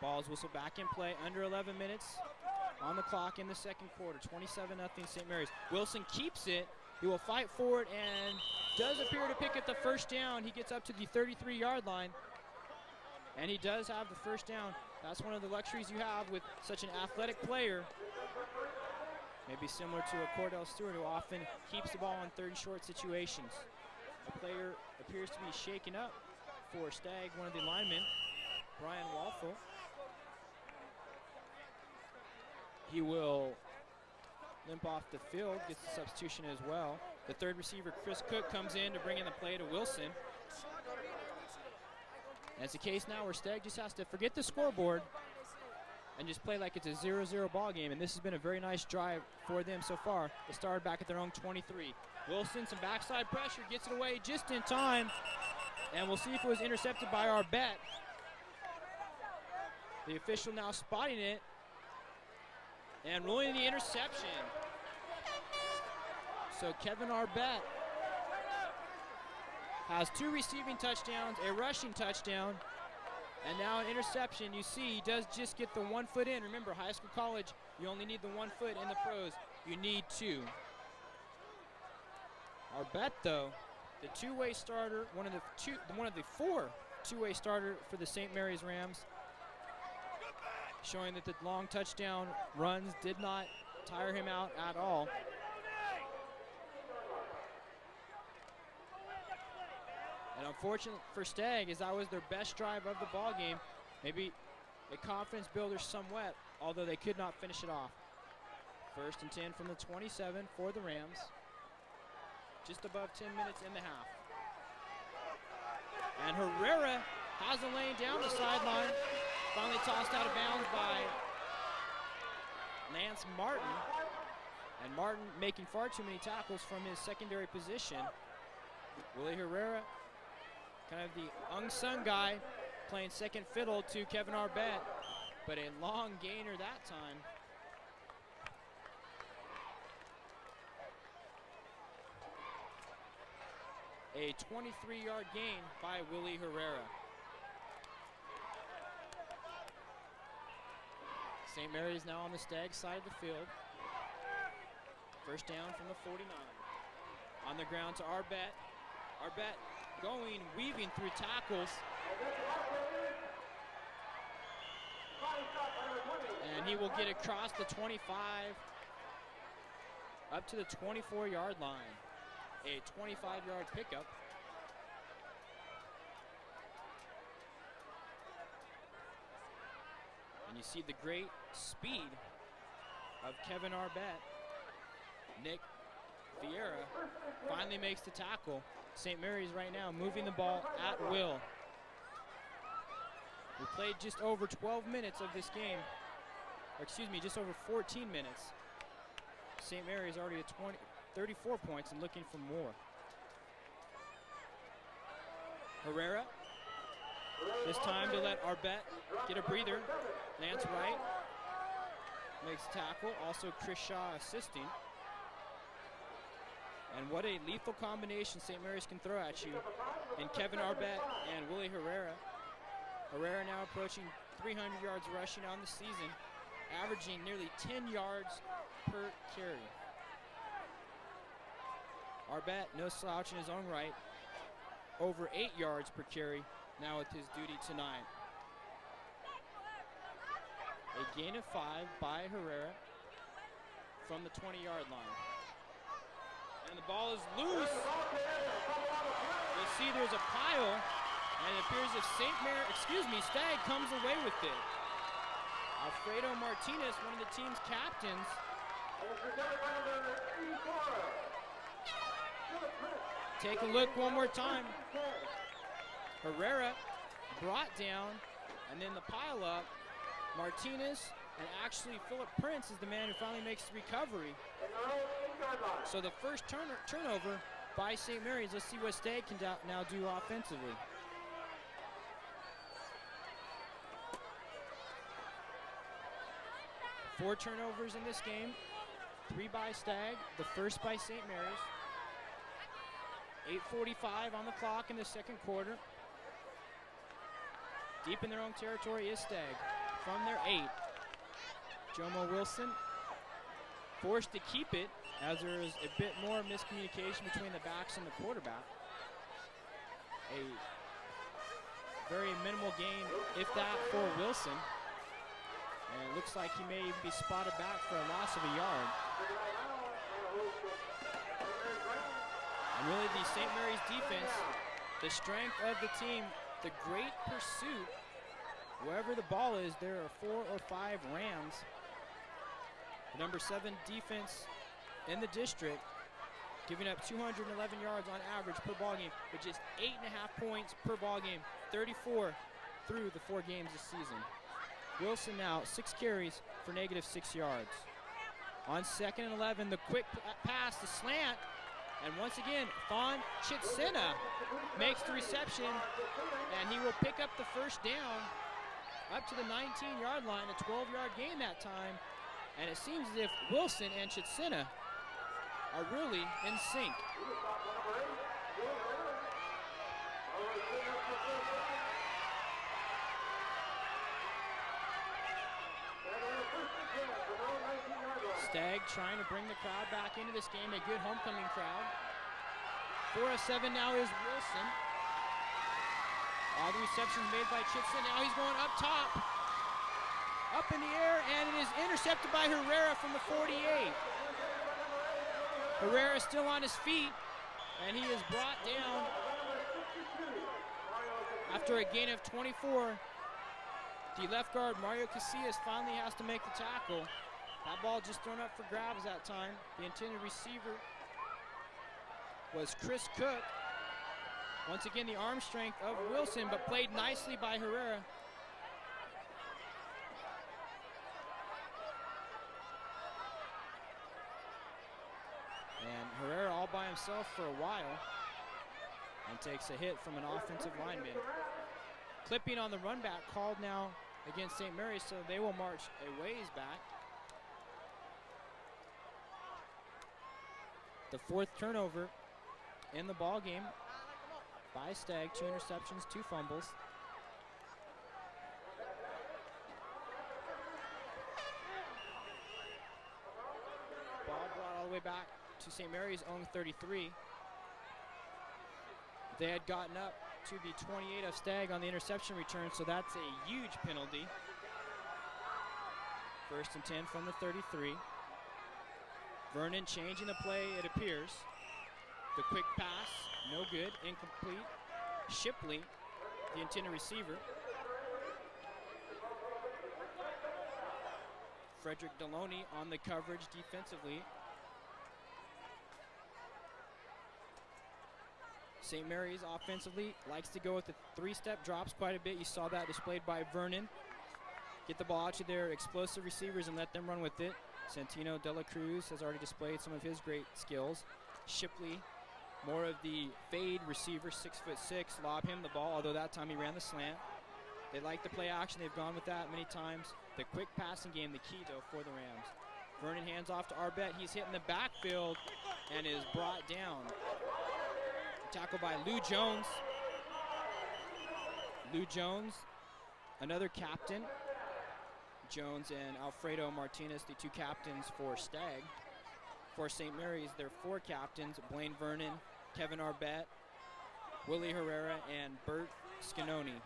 Ball's whistled back in play, under 11 minutes on the clock in the second quarter. 27-0 St. Mary's. Wilson keeps it. He will fight for it and does appear to pick up the first down. He gets up to the 33-yard line, and he does have the first down. That's one of the luxuries you have with such an athletic player. Maybe similar to a Cordell Stewart, who often keeps the ball in 3rd and short situations. The player appears to be shaken up for Stagg, one of the linemen, Brian Walfel. He will limp off the field, gets the substitution as well. The 3rd receiver, Chris Cook, comes in to bring in the play to Wilson. And it's a case now where Stagg just has to forget the scoreboard and just play like it's a 0-0 ball game. And this has been a very nice drive for them so far. They started back at their own 23. Wilson, some backside pressure, gets it away just in time. And we'll see if it was intercepted by Arbette. The official now spotting it and ruling the interception. So Kevin Arbette has 2 receiving touchdowns, a rushing touchdown, and now an interception. You see, he does just get the 1 foot in. Remember, high school, college, you only need the 1 foot. In the pros, you need 2. Arbette, though, the two-way starter, one of the 4 two-way starter for the St. Mary's Rams, showing that the long touchdown runs did not tire him out at all. And unfortunate for Stagg, as that was their best drive of the ball game. Maybe a confidence builder somewhat, although they could not finish it off. 1st and 10 from the 27 for the Rams. Just above 10 minutes in the half. And Herrera has a lane down the sideline. Finally tossed out of bounds by Lance Martin. And Martin making far too many tackles from his secondary position. Willie Herrera, kind of the unsung guy, playing second fiddle to Kevin Arbette, but a long gainer that time. A 23-yard gain by Willie Herrera. St. Mary's now on the Stagg side of the field. First down from the 49. On the ground to Arbet. Arbet going, weaving through tackles. And he will get across the 25 up to the 24-yard line. A 25-yard pickup. And you see the great speed of Kevin Arbet. Nick Vieira finally makes the tackle. St. Mary's right now moving the ball at will. We played just over 12 minutes of this game. Or excuse me, just over 14 minutes. St. Mary's already at 34 points and looking for more. Herrera. This time to let Arbet get a breather. Lance Wright makes a tackle. Also Chris Shaw assisting. And what a lethal combination St. Mary's can throw at you. And Kevin Arbet and Willie Herrera. Herrera now approaching 300 yards rushing on the season, averaging nearly 10 yards per carry. Arbet, no slouch in his own right, over 8 yards per carry now with his duty tonight. A gain of 5 by Herrera from the 20-yard line. And the ball is loose. You'll see there's a pile, and it appears if Stagg comes away with it. Alfredo Martinez, one of the team's captains. Take a look one more time. Herrera brought down, and then the pile up. Martinez, and actually Philip Prince is the man who finally makes the recovery. So the first turnover by St. Mary's. Let's see what Stagg can now do offensively. Four turnovers in this game. 3 by Stagg, the first by St. Mary's. 8:45 on the clock in the second quarter. Deep in their own territory is Stagg. From their 8, Jomo Wilson forced to keep it as there is a bit more miscommunication between the backs and the quarterback. A very minimal gain, if that, for Wilson. And it looks like he may even be spotted back for a loss of a yard. And really the St. Mary's defense, the strength of the team, the great pursuit. Wherever the ball is, there are 4 or 5 Rams. The number 7 defense in the district, giving up 211 yards on average per ball game, with just 8.5 points per ball game, 34 through the 4 games this season. Wilson now 6 carries for -6 yards. On 2nd and 11, the quick pass, the slant, and once again, Fawn Chitsina makes the reception, and he will pick up the first down up to the 19-yard line, a 12-yard gain that time. And it seems as if Wilson and Chitsina are really in sync. Stagg trying to bring the crowd back into this game, a good homecoming crowd. 4 of 7 now is Wilson. All the receptions made by Chitson. Now he's going up top. Up in the air, and it is intercepted by Herrera from the 48. Herrera still on his feet, and he is brought down after a gain of 24. The left guard, Mario Casillas, finally has to make the tackle. That ball just thrown up for grabs that time. The intended receiver was Chris Cook. Once again, the arm strength of Wilson, but played nicely by Herrera. And Herrera all by himself for a while and takes a hit from an offensive lineman. Clipping on the run back called now against St. Mary's, so they will march a ways back. The 4th turnover in the ball game by Stagg. 2 interceptions, 2 fumbles. back to St. Mary's own 33. They had gotten up to the 28 of Stagg on the interception return, so that's a huge penalty. 1st and 10 from the 33. Vernon changing the play, it appears. The quick pass, no good, incomplete. Shipley, the intended receiver. Frederick Deloney on the coverage defensively. St. Mary's offensively likes to go with the 3-step drops quite a bit. You saw that displayed by Vernon. Get the ball out to their explosive receivers and let them run with it. Santino De La Cruz has already displayed some of his great skills. Shipley, more of the fade receiver, 6'6", lob him the ball, although that time he ran the slant. They like the play action. They've gone with that many times. The quick passing game, the key, though, for the Rams. Vernon hands off to Arbette. He's hit in the backfield and is brought down. Tackled by Lou Jones. Lou Jones, another captain. Jones and Alfredo Martinez, the 2 captains for Stagg. For St. Mary's, there are 4 captains: Blaine Vernon, Kevin Arbette, Willie Herrera, and Bert Scanoni.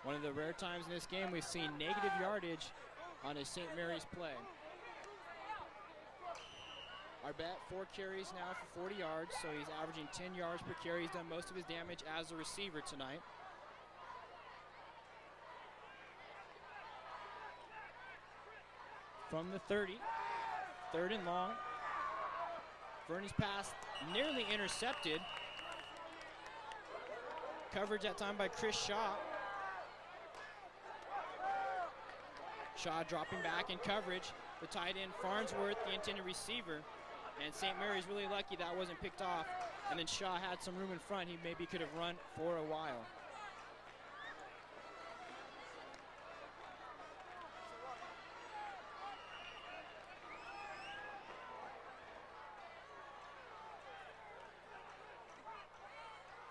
One of the rare times in this game we've seen negative yardage on a St. Mary's play. Arbette, 4 carries now for 40 yards, so he's averaging 10 yards per carry. He's done most of his damage as a receiver tonight. From the 30, 3rd and long. Vernon's pass nearly intercepted. Coverage that time by Chris Shaw. Shaw dropping back in coverage. The tight end Farnsworth, the intended receiver. And St. Mary's really lucky that wasn't picked off. And then Shaw had some room in front. He maybe could have run for a while.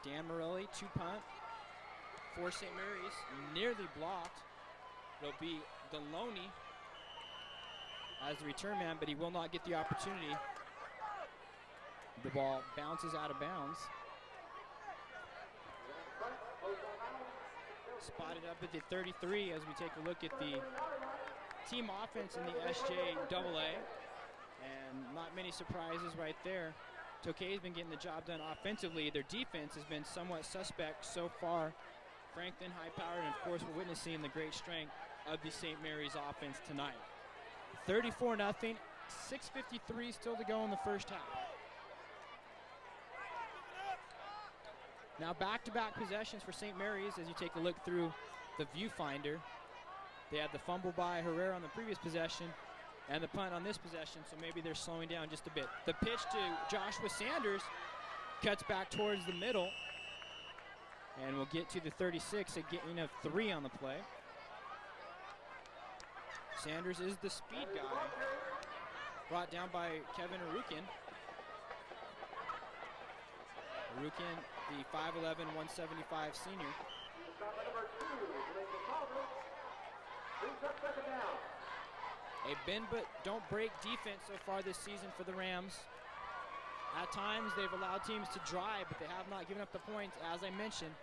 Dan Morelli, 2 punt for St. Mary's, nearly blocked. It'll be Deloney as the return man, but he will not get the opportunity. The ball bounces out of bounds. Spotted up at the 33 as we take a look at the team offense in the SJAA. And not many surprises right there. Tokay's been getting the job done offensively. Their defense has been somewhat suspect so far. Franklin, high-powered, and of course we're witnessing the great strength of the St. Mary's offense tonight. 34-0, 6:53 still to go in the first half. Now back-to-back possessions for St. Mary's as you take a look through the viewfinder. They had the fumble by Herrera on the previous possession and the punt on this possession, so maybe they're slowing down just a bit. The pitch to Joshua Sanders cuts back towards the middle, and we'll get to the 36, a gain of 3 on the play. Sanders is the speed guy, brought down by Kevin Arukin. Arukin, the 5'11", 175 senior. A bend but don't break defense so far this season for the Rams. At times they've allowed teams to drive, but they have not given up the points, as I mentioned,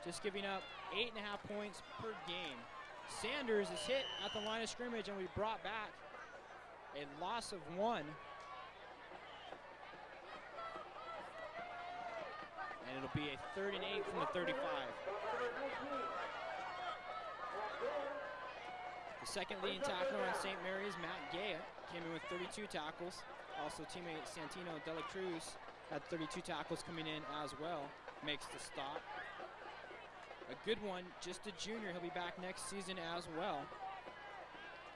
just giving up 8.5 points per game. Sanders is hit at the line of scrimmage and we brought back a loss of 1. And it'll be a 3rd and 8 from the 35. The second leading tackler on St. Mary's, Matt Gaya, came in with 32 tackles. Also teammate Santino De La Cruz had 32 tackles coming in as well. Makes the stop. A good one, just a junior. He'll be back next season as well.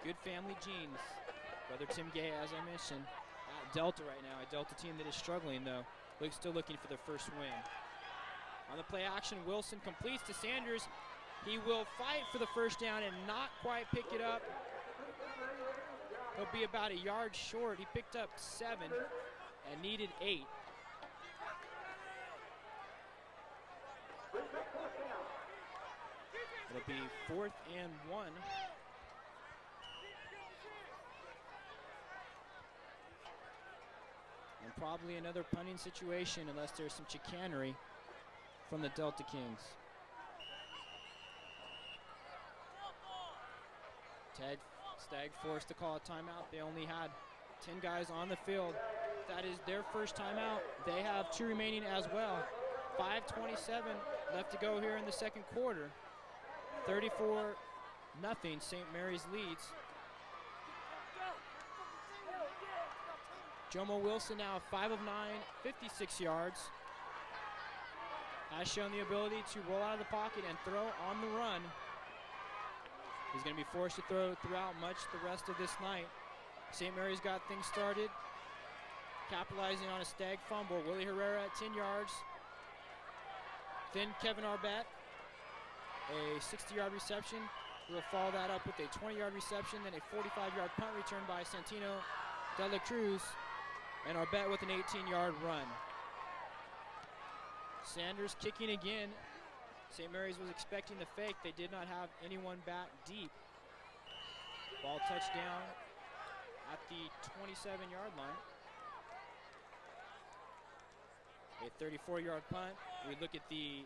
Good family genes. Brother Tim Gaya, as I mentioned, at Delta right now. A Delta team that is struggling, though. Still looking for their first win. On the play action, Wilson completes to Sanders. He will fight for the first down and not quite pick it up. He'll be about a yard short. He picked up 7 and needed 8. It'll be 4th and 1. probably another punting situation unless there's some chicanery from the Delta Kings. Stagg forced to call a timeout. They only had 10 guys on the field. That is their first timeout. They have 2 remaining as well. 5:27 left to go here in the second quarter. 34-0, St. Mary's leads. Jomo Wilson now 5 of 9, 56 yards. Has shown the ability to roll out of the pocket and throw on the run. He's going to be forced to throw throughout much the rest of this night. St. Mary's got things started, capitalizing on a Stagg fumble. Willie Herrera at 10 yards. Then Kevin Arbette, a 60-yard reception. We'll follow that up with a 20-yard reception, then a 45-yard punt return by Santino de la Cruz, and Arbette with an 18-yard run. Sanders kicking again. St. Mary's was expecting the fake. They did not have anyone back deep. Ball touchdown at the 27-yard line. A 34-yard punt. We look at the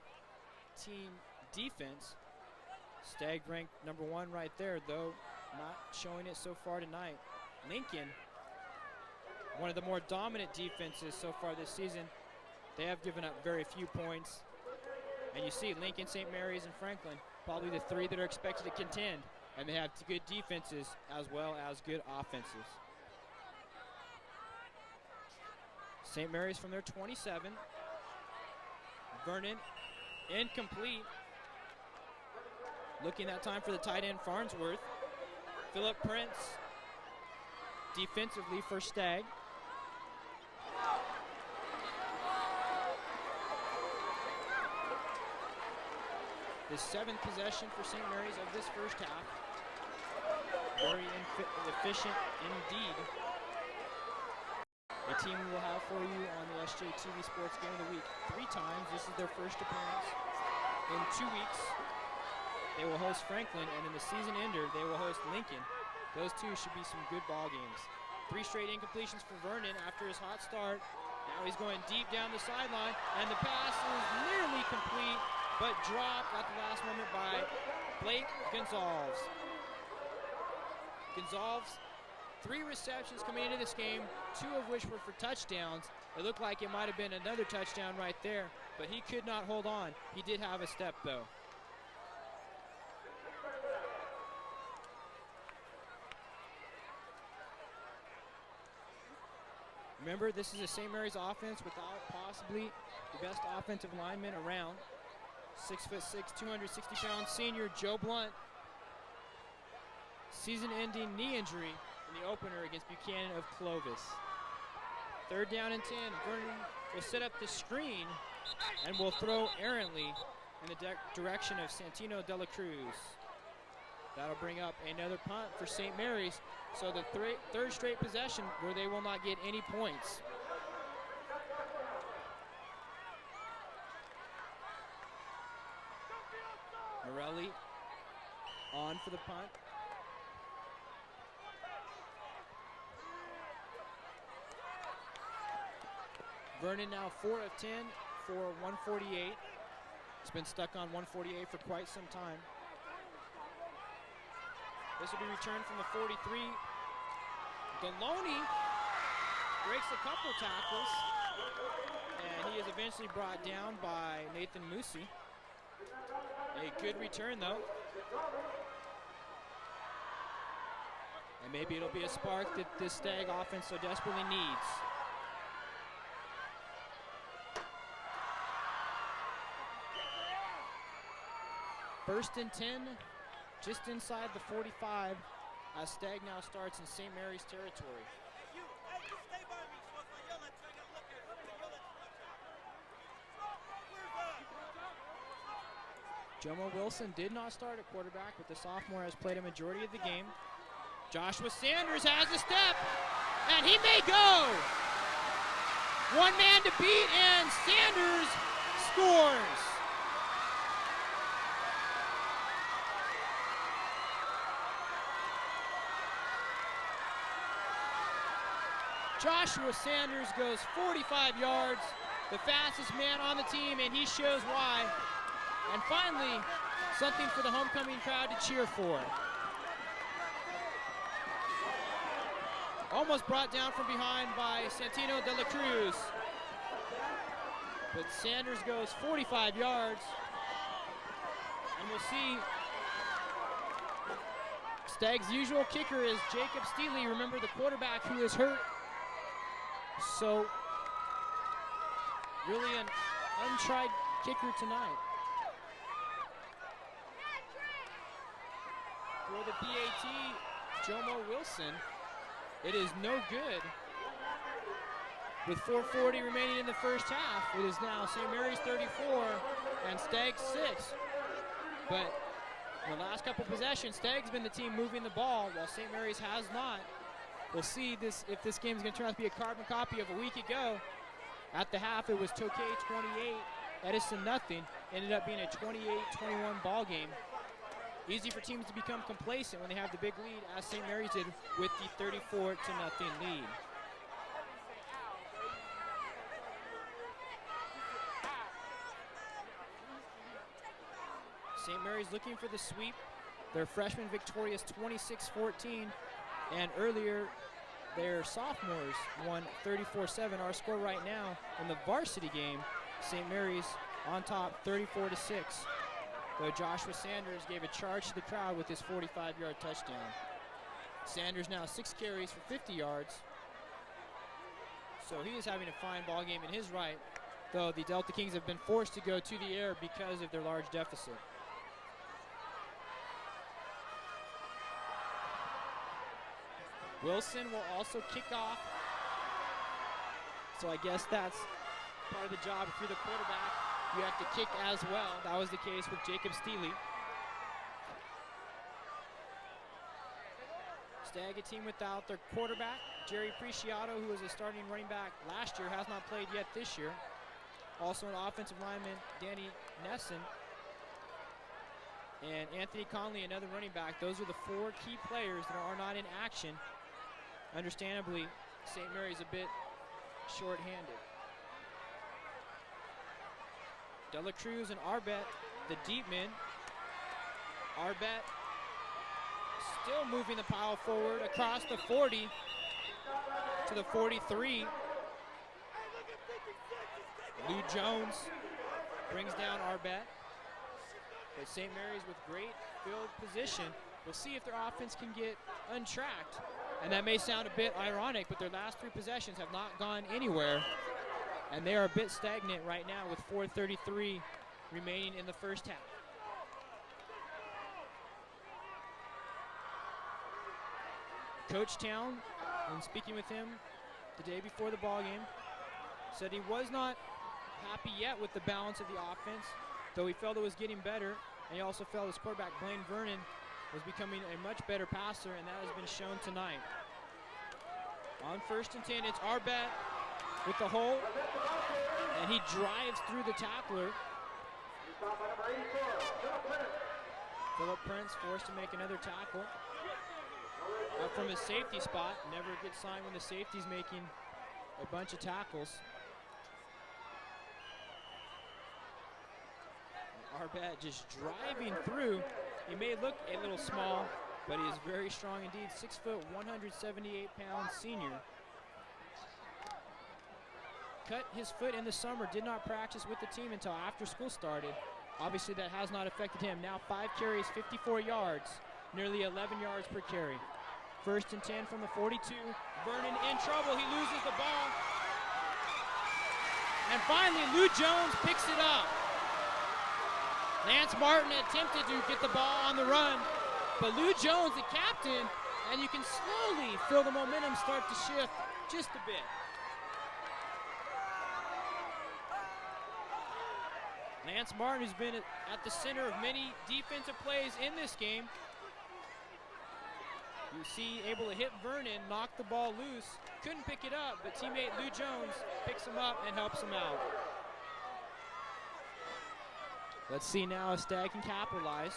team defense. Stagg ranked number 1 right there, though not showing it so far tonight. Lincoln, one of the more dominant defenses so far this season. They have given up very few points. And you see Lincoln, St. Mary's, and Franklin, probably the 3 that are expected to contend. And they have good defenses as well as good offenses. St. Mary's from their 27. Vernon, incomplete. Looking that time for the tight end, Farnsworth. Philip Prince, defensively for Stagg. The 7th possession for St. Mary's of this first half. Very efficient indeed. A team we will have for you on the SJTV Sports Game of the Week 3 times. This is their first appearance in 2 weeks. They will host Franklin, and in the season ender, they will host Lincoln. Those 2 should be some good ball games. 3 straight incompletions for Vernon after his hot start. Now he's going deep down the sideline, and the pass is nearly complete, but dropped at the last moment by Blake Gonzalez. Gonzalez, 3 receptions coming into this game, 2 of which were for touchdowns. It looked like it might have been another touchdown right there, but he could not hold on. He did have a step, though. Remember, this is a St. Mary's offense without possibly the best offensive lineman around. 6'6", 260-pound senior Joe Blunt. Season-ending knee injury in the opener against Buchanan of Clovis. 3rd down and 10. Vernon will set up the screen and will throw errantly in the direction of Santino de la Cruz. That'll bring up another punt for St. Mary's. So the 3rd straight possession where they will not get any points. Morelli on for the punt. Vernon now 4 of 10 for 148. He's been stuck on 148 for quite some time. This will be returned from the 43. Deloney breaks a couple tackles, and he is eventually brought down by Nathan Musi. A good return, though. And maybe it'll be a spark that this Stagg offense so desperately needs. First and 10, just inside the 45, as Stagg now starts in St. Mary's territory. Jomo Wilson did not start at quarterback, but the sophomore has played a majority of the game. Joshua Sanders has a step, and he may go. One man to beat, and Sanders scores. Joshua Sanders goes 45 yards, the fastest man on the team, and he shows why. And finally, something for the homecoming crowd to cheer for. Almost brought down from behind by Santino de la Cruz. But Sanders goes 45 yards. And we'll see. Stagg's usual kicker is Jacob Steele. Remember, the quarterback who is hurt. So, really an untried kicker tonight. For the PAT, Jomo Wilson, it is no good. With 4:40 remaining in the first half, it is now St. Mary's 34 and Stagg 6. But in the last couple possessions, Stagg's been the team moving the ball, while St. Mary's has not. We'll see if this game is going to turn out to be a carbon copy of a week ago. At the half, it was Tokay 28, Edison nothing. Ended up being a 28-21 ball game. Easy for teams to become complacent when they have the big lead, as St. Mary's did with the 34-0 lead. St. Mary's looking for the sweep. Their freshman victorious 26-14, and earlier their sophomores won 34-7. Our score right now in the varsity game, St. Mary's on top 34-6. Though Joshua Sanders gave a charge to the crowd with his 45-yard touchdown. Sanders now 6 carries for 50 yards. So he is having a fine ball game in his right, though the Delta Kings have been forced to go to the air because of their large deficit. Wilson will also kick off. So I guess that's part of the job. If you're the quarterback, you have to kick as well. That was the case with Jacob Steele. Stagg, a team without their quarterback. Jerry Preciado, who was a starting running back last year, has not played yet this year. Also an offensive lineman, Danny Nesson. And Anthony Conley, another running back. Those are the 4 key players that are not in action. Understandably, St. Mary's a bit short-handed. De La Cruz and Arbet, the deep men. Arbet still moving the pile forward across the 40 to the 43. Lou Jones brings down Arbet. But St. Mary's with great field position. We'll see if their offense can get untracked. And that may sound a bit ironic, but their last 3 possessions have not gone anywhere. And they are a bit stagnant right now with 4:33 remaining in the first half. Coach Town, in speaking with him the day before the ball game, said he was not happy yet with the balance of the offense, though he felt it was getting better. And he also felt his quarterback, Blaine Vernon, was becoming a much better passer, and that has been shown tonight. On 1st and 10, it's Arbet with the hole, and he drives through the tackler. Philip Prince forced to make another tackle up from his safety spot. Never a good sign when the safety's making a bunch of tackles. Arbet just driving through. He may look a little small, but he is very strong indeed. 6 foot, 178-pound senior. Cut his foot in the summer, did not practice with the team until after school started. Obviously that has not affected him. Now 5 carries, 54 yards, nearly 11 yards per carry. 1st and 10 from the 42. Vernon in trouble, he loses the ball. And finally, Lou Jones picks it up. Lance Martin attempted to get the ball on the run, but Lou Jones, the captain, and you can slowly feel the momentum start to shift just a bit. Lance Martin, who's been at the center of many defensive plays in this game. You see, able to hit Vernon, knock the ball loose. Couldn't pick it up, but teammate Lou Jones picks him up and helps him out. Let's see now if Stagg can capitalize.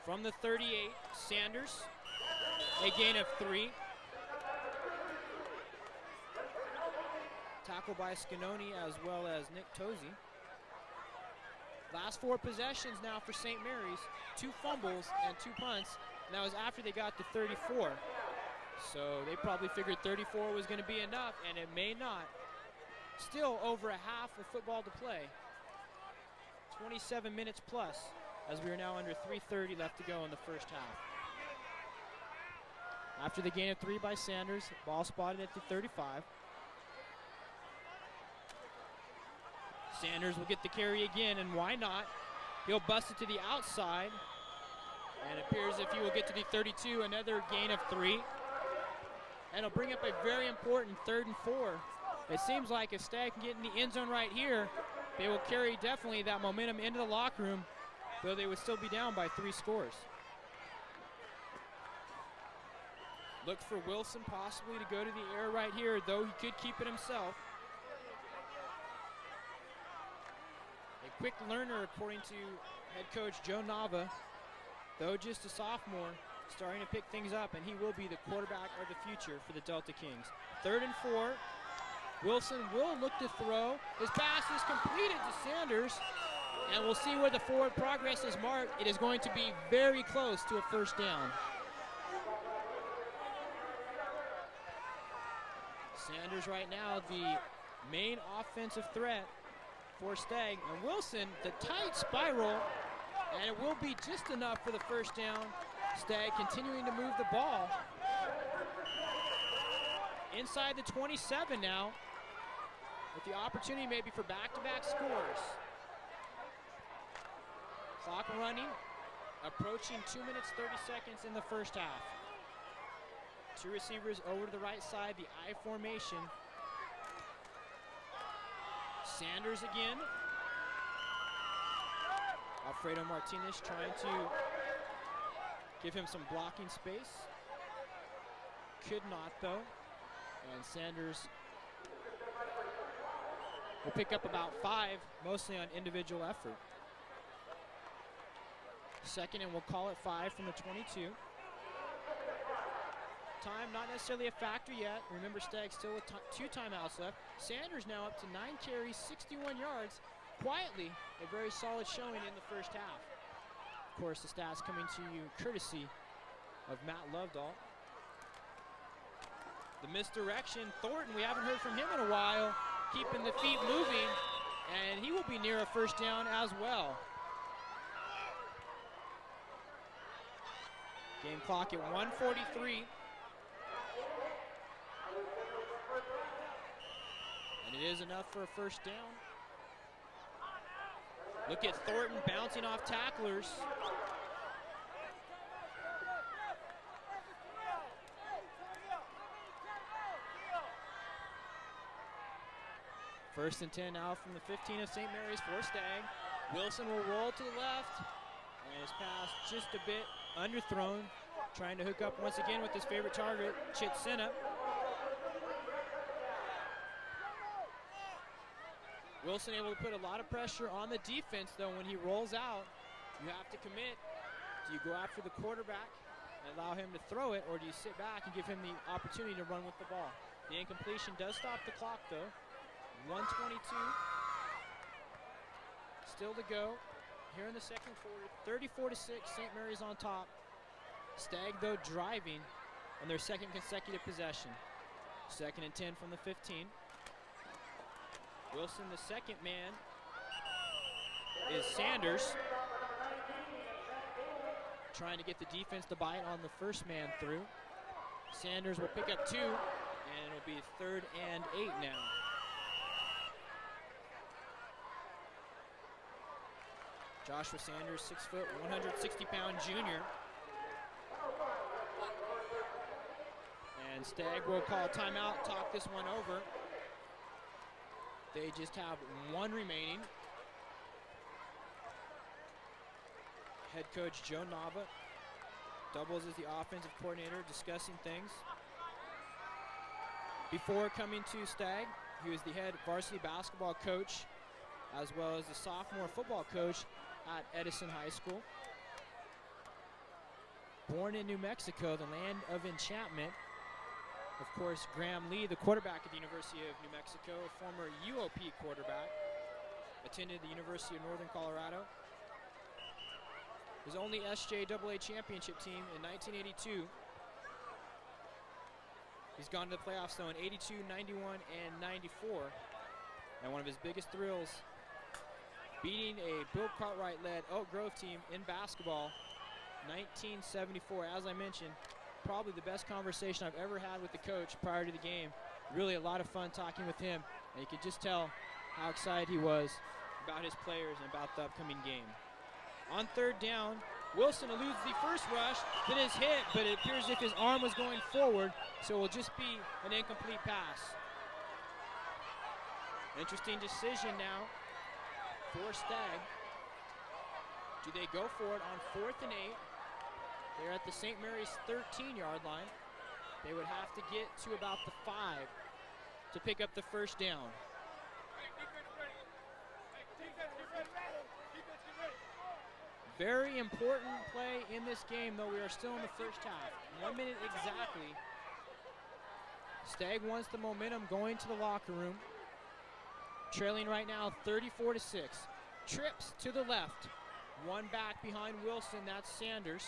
From the 38, Sanders, a gain of 3. Tackled by Scanoni as well as Nick Tozy. Last 4 possessions now for St. Mary's. 2 fumbles and 2 punts. And that was after they got to 34. So they probably figured 34 was going to be enough, and it may not. Still over a half of football to play. 27 minutes plus, as we are now under 3:30 left to go in the first half. After the gain of 3 by Sanders, ball spotted at the 35. Sanders will get the carry again, and why not? He'll bust it to the outside, and it appears if he will get to the 32, another gain of 3. And it'll bring up a very important 3rd and 4. It seems like if Stagg can get in the end zone right here, they will carry definitely that momentum into the locker room, though they would still be down by 3 scores. Look for Wilson possibly to go to the air right here, though he could keep it himself. A quick learner, according to head coach Joe Nava, though just a sophomore, starting to pick things up, and he will be the quarterback of the future for the Delta Kings. 3rd and 4. Wilson will look to throw. His pass is completed to Sanders, and we'll see where the forward progress is marked. It is going to be very close to a first down. Sanders right now the main offensive threat for Stagg, and Wilson the tight spiral, and it will be just enough for the first down. Stagg continuing to move the ball inside the 27 now, with the opportunity maybe for back-to-back scores. Clock running, approaching 2 minutes 30 seconds in the first half. 2 receivers over to the right side, the I formation. Sanders again. Alfredo Martinez trying to give him some blocking space. Could not, though. And Sanders will pick up about 5, mostly on individual effort. 2nd, and we'll call it 5 from the 22. Time not necessarily a factor yet. Remember, Stagg still with 2 timeouts left. Sanders now up to 9 carries, 61 yards. Quietly, a very solid showing in the first half. Of course, the stats coming to you courtesy of Matt Lovedahl. The misdirection, Thornton, we haven't heard from him in a while, keeping the feet moving, and he will be near a first down as well. Game clock at 1:43. And it is enough for a first down. Look at Thornton bouncing off tacklers. First and 10 now from the 15 of St. Mary's for Stagg. Wilson will roll to the left, and his pass just a bit underthrown. Trying to hook up once again with his favorite target, Chitsena. Wilson able to put a lot of pressure on the defense, though. When he rolls out, you have to commit. Do you go after the quarterback and allow him to throw it, or do you sit back and give him the opportunity to run with the ball? The incompletion does stop the clock, though. 1:22 still to go here in the second quarter. 34-6, St. Mary's on top. Stagg, though, driving on their 2nd consecutive possession. 2nd and 10 from the 15. Wilson, the 2nd man, is Sanders. Trying to get the defense to bite on the first man through. Sanders will pick up 2, and it'll be 3rd and 8 now. Joshua Sanders, 6 foot, 160-pound junior. And Stagg will call a timeout, talk this one over. They just have 1 remaining. Head coach Joe Nava doubles as the offensive coordinator, discussing things. Before coming to Stagg, he was the head varsity basketball coach, as well as the sophomore football coach at Edison High School. Born in New Mexico, the land of enchantment, Of course, Graham Lee, the quarterback at the University of New Mexico, former UOP quarterback, attended the University of Northern Colorado. His only SJAA championship team in 1982. He's gone to the playoffs though in 82, 91, and 94. And one of his biggest thrills, beating a Bill Cartwright-led Oak Grove team in basketball, 1974. As I mentioned, probably the best conversation I've ever had with the coach prior to the game. Really a lot of fun talking with him, and you could just tell how excited he was about his players and about the upcoming game. On third down, Wilson eludes the first rush, then is hit, but it appears as if his arm was going forward, so it will just be an incomplete pass. Interesting decision now for Stagg. Do they go for it on 4th and 8? They're at the St. Mary's 13-yard line. They would have to get to about the 5 to pick up the first down. Very important play in this game, though we are still in the first half. 1 minute exactly. Stagg wants the momentum going to the locker room. Trailing right now 34-6. Trips to the left. One back behind Wilson, that's Sanders.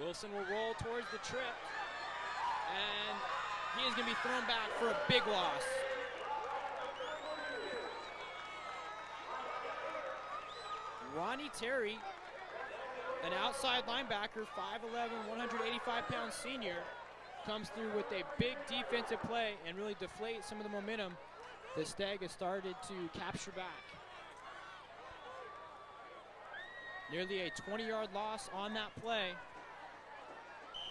Wilson will roll towards the trip, and he is going to be thrown back for a big loss. Ronnie Terry, an outside linebacker, 5'11", 185-pound senior, comes through with a big defensive play and really deflates some of the momentum that Stagg has started to capture back. Nearly a 20-yard loss on that play.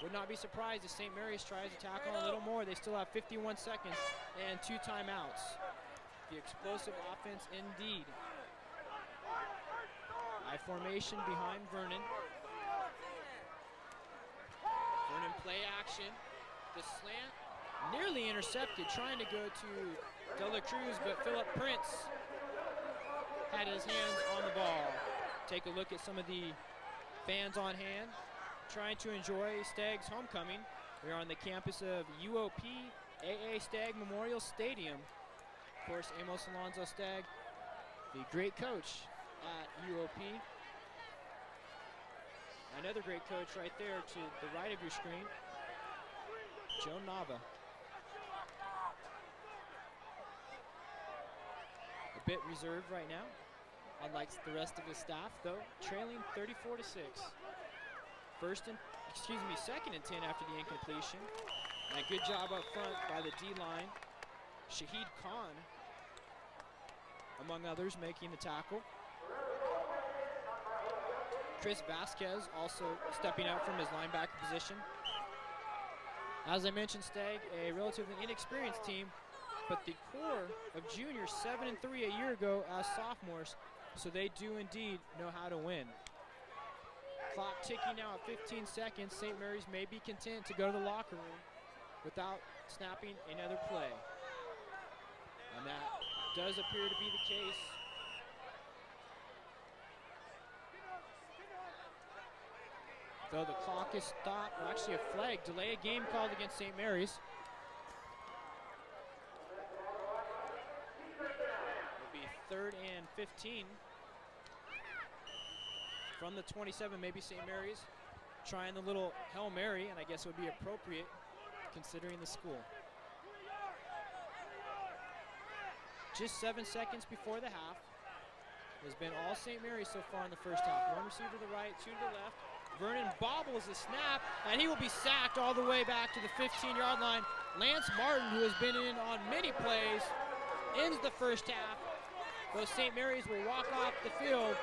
Would not be surprised if St. Mary's tries to tackle a little more. They still have 51 seconds and 2 timeouts. The explosive offense indeed. High formation behind Vernon. Vernon play action. The slant nearly intercepted, trying to go to De La Cruz, but Philip Prince had his hands on the ball. Take a look at some of the fans on hand, trying to enjoy Stagg's homecoming. We're on the campus of UOP AA Stagg Memorial Stadium. Of course, Amos Alonzo Stagg, the great coach at UOP. Another great coach right there to the right of your screen, Joe Nava. A bit reserved right now, unlike the rest of his staff, though, trailing 34-6. Second and 10 after the incompletion. And a good job up front by the D-line. Shahid Khan, among others, making the tackle. Chris Vasquez also stepping up from his linebacker position. As I mentioned, Stagg, a relatively inexperienced team, but the core of juniors, 7-3 a year ago as sophomores, so they do indeed know how to win. Clock ticking now at 15 seconds. St. Mary's may be content to go to the locker room without snapping another play. And that does appear to be the case. Though the clock is stopped, or actually a flag, delay a game called against St. Mary's. It'll be 3rd and 15. From the 27, maybe St. Mary's trying the little Hail Mary, and I guess it would be appropriate considering the school. Just 7 seconds before the half. It has been all St. Mary's so far in the first half. One receiver to the right, 2 to the left. Vernon bobbles the snap, and he will be sacked all the way back to the 15-yard line. Lance Martin, who has been in on many plays, ends the first half. Though St. Mary's will walk off the field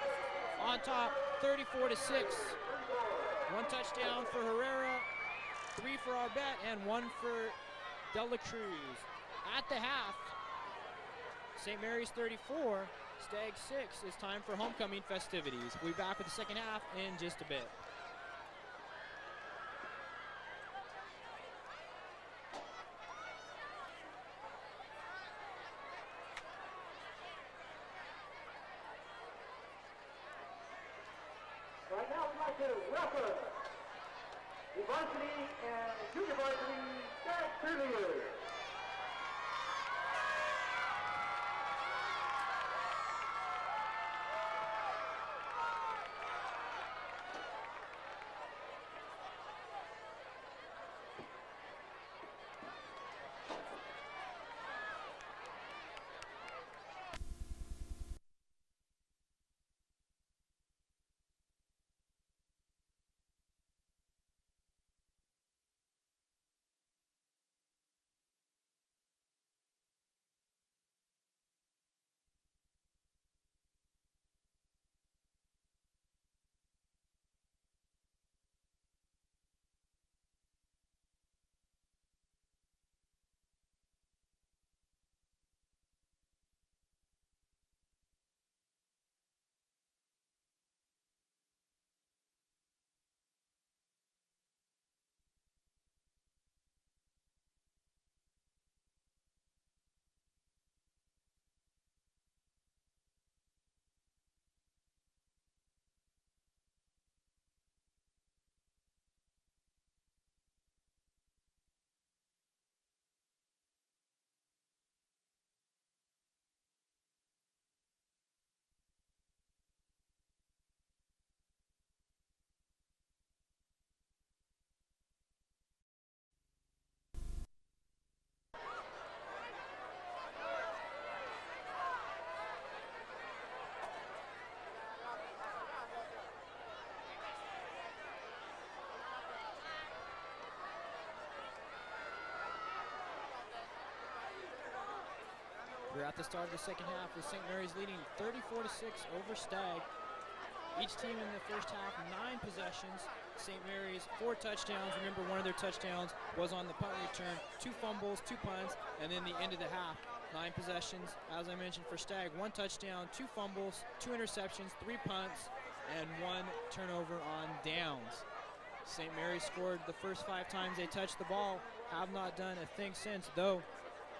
on top, 34-6. 1 touchdown for Herrera, 3 for Arbette, and 1 for De La Cruz. At the half, St. Mary's 34, Stagg 6. It's time for homecoming festivities. We'll be back with the second half in just a bit. Right now we'd like to welcome the varsity and junior varsity We're at the start of the second half with St. Mary's leading 34-6 over Stagg. Each team in the first half, 9 possessions. St. Mary's 4 touchdowns. Remember, one of their touchdowns was on the punt return. 2 fumbles, 2 punts, and then the end of the half. 9 possessions, as I mentioned, for Stagg. 1 touchdown, 2 fumbles, 2 interceptions, 3 punts, and 1 turnover on downs. St. Mary's scored the first 5 times they touched the ball. Have not done a thing since, though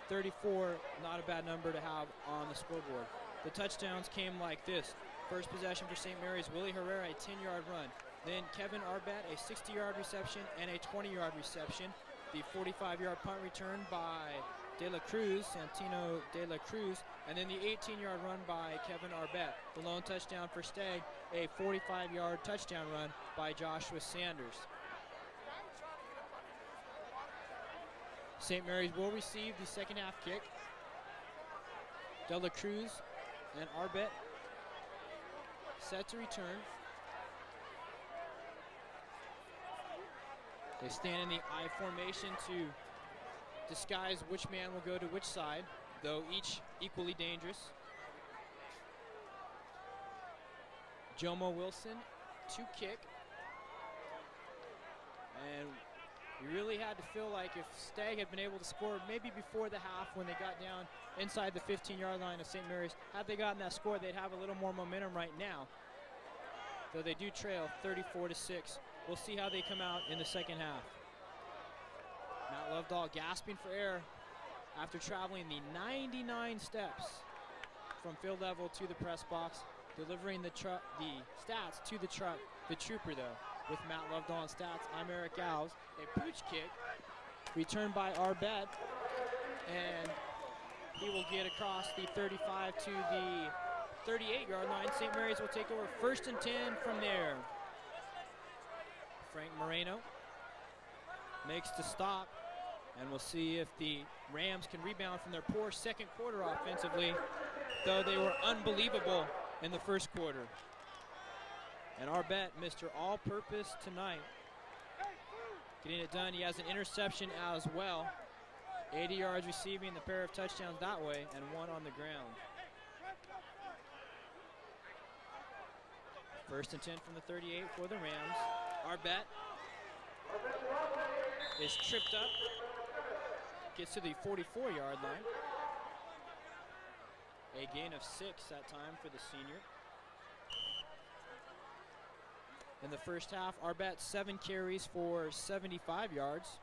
34, not a bad number to have on the scoreboard. The touchdowns came like this. First possession for St. Mary's, Willie Herrera, a 10-yard run. Then Kevin Arbet, a 60-yard reception and a 20-yard reception. The 45-yard punt return by De La Cruz, Santino De La Cruz, and then the 18-yard run by Kevin Arbet. The lone touchdown for Stagg, a 45-yard touchdown run by Joshua Sanders. St. Mary's will receive the second half kick. De La Cruz and Arbet set to return. They stand in the I formation to disguise which man will go to which side, though each equally dangerous. Jomo Wilson to kick. And we really had to feel like if Stagg had been able to score maybe before the half when they got down inside the 15-yard line of St. Mary's, had they gotten that score, they'd have a little more momentum right now. Though they do trail 34-6. We'll see how they come out in the second half. Matt Lovedahl gasping for air after traveling the 99 steps from field level to the press box, delivering the stats to the trooper though. With Matt Lovedahl on stats, I'm Eric Gowes. A pooch kick returned by Arbet, and he will get across the 35 to the 38-yard line. St. Mary's will take over 1st and 10 from there. Frank Moreno makes the stop, and we'll see if the Rams can rebound from their poor second quarter offensively, though they were unbelievable in the first quarter. And Arbet, Mr. All-Purpose tonight, getting it done. He has an interception as well. 80 yards receiving, the pair of touchdowns that way, and 1 on the ground. 1st and 10 from the 38 for the Rams. Arbet is tripped up, gets to the 44-yard line. A gain of 6 that time for the senior. In the first half, Arbet 7 carries for 75 yards.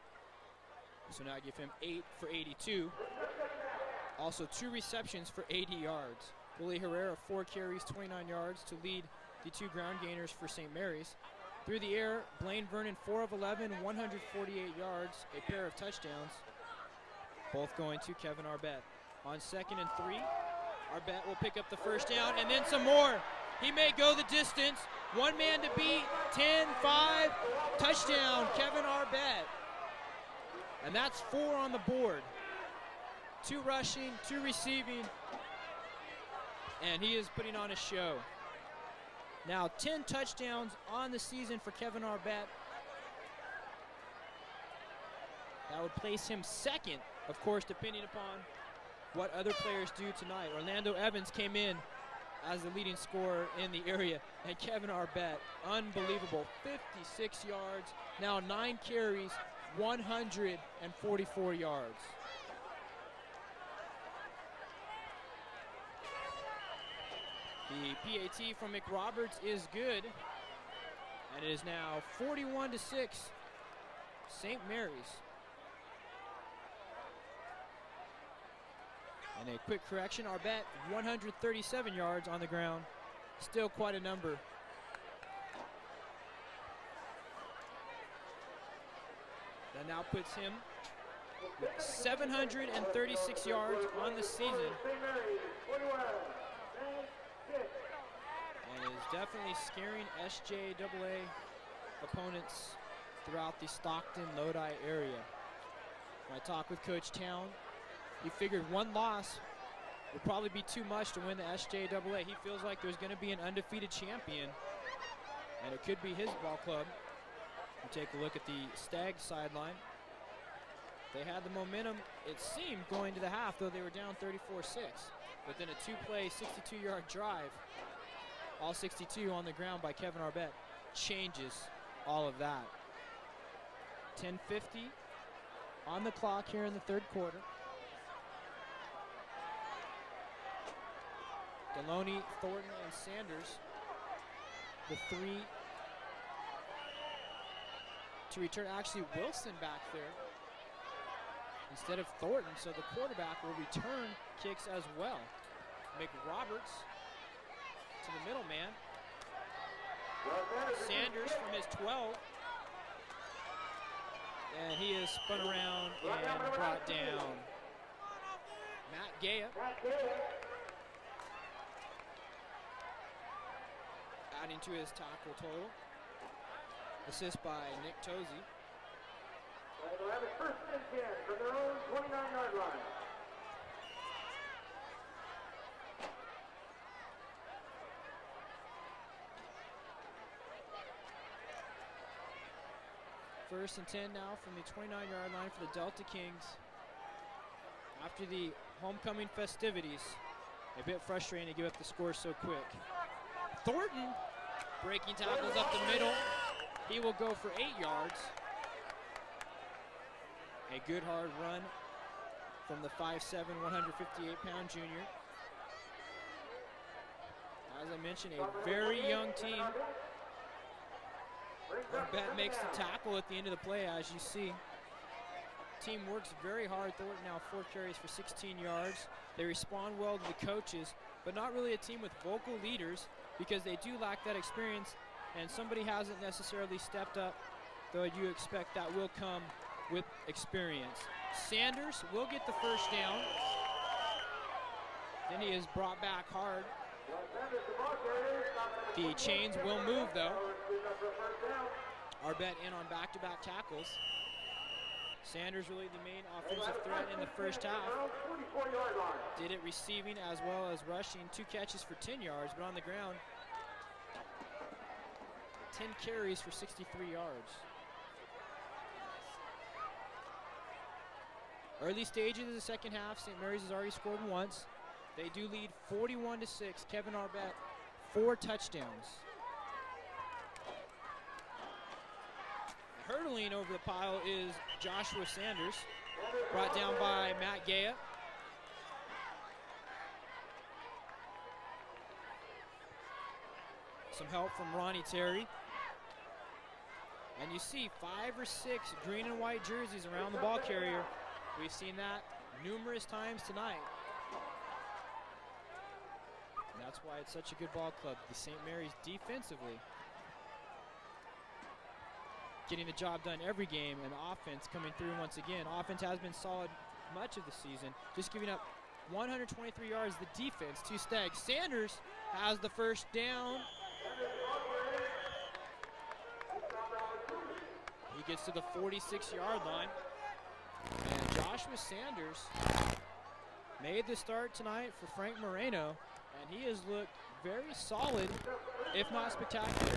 So now I give him 8 for 82. Also 2 receptions for 80 yards. Willie Herrera 4 carries, 29 yards to lead the 2 ground gainers for St. Mary's. Through the air, Blaine Vernon, 4 of 11, 148 yards, a pair of touchdowns, both going to Kevin Arbette. On 2nd and 3, Arbette will pick up the first down, and then some more. He may go the distance. One man to beat, 10-5, touchdown, Kevin Arbette. And that's 4 on the board. 2 rushing, 2 receiving, and he is putting on a show. Now 10 touchdowns on the season for Kevin Arbette. That would place him 2nd, of course, depending upon what other players do tonight. Orlando Evans came in as the leading scorer in the area, and Kevin Arbette, unbelievable, 56 yards, now 9 carries, 144 yards. The PAT from McRoberts is good, and it is now 41-6, St. Mary's. And a quick correction, Arbette, 137 yards on the ground, still quite a number. That now puts him with 736 yards on the season. And is definitely scaring SJAA opponents throughout the Stockton-Lodi area. When I talked with Coach Town, he figured one loss would probably be too much to win the SJAA. He feels like there's going to be an undefeated champion, and it could be his ball club. You take a look at the Stagg sideline. They had the momentum, it seemed, going to the half, though they were down 34-6. But then a 2-play, 62-yard drive, all 62 on the ground by Kevin Arbette, changes all of that. 10:50 on the clock here in the 3rd quarter. Deloney, Thornton, and Sanders, the 3 to return. Actually, Wilson back there instead of Thornton, so the quarterback will return kicks as well. McRoberts to the middle man. Sanders from his 12. And he is spun around and brought down. Matt Gaya. Adding to his tackle total. Assist by Nick Tozy. They'll have a 1st and 10 from their own 29-yard line. First and 10 now from the 29-yard line for the Delta Kings. After the homecoming festivities, a bit frustrating to give up the score so quick. Thornton breaking tackles up the middle. He will go for 8 yards. A good hard run from the 5'7", 158-pound junior. As I mentioned, a very young team. Arbette makes the tackle at the end of the play, as you see. Team works very hard. Thornton now 4 carries for 16 yards. They respond well to the coaches, but not really a team with vocal leaders because they do lack that experience, and somebody hasn't necessarily stepped up, though you expect that will come with experience. Sanders will get the first down. Then he is brought back hard. The chains will move, though. Arbette in on back-to-back tackles. Sanders really the main offensive threat in the first half. Did it receiving as well as rushing. 2 catches for 10 yards, but on the ground, 10 carries for 63 yards. Early stages of the second half, St. Mary's has already scored once. They do lead 41-6. Kevin Arbette, 4 touchdowns. Hurdling over the pile is Joshua Sanders, brought down by Matt Gaya. Some help from Ronnie Terry. And you see 5 or 6 green and white jerseys around the ball carrier. We've seen that numerous times tonight. And that's why it's such a good ball club, the St. Mary's defensively. getting the job done every game, and offense coming through once again. Offense has been solid much of the season, just giving up 123 yards. The defense to Stagg. Sanders has the first down. He gets to the 46-yard line. And Joshua Sanders made the start tonight for Frank Moreno, and he has looked very solid, if not spectacular.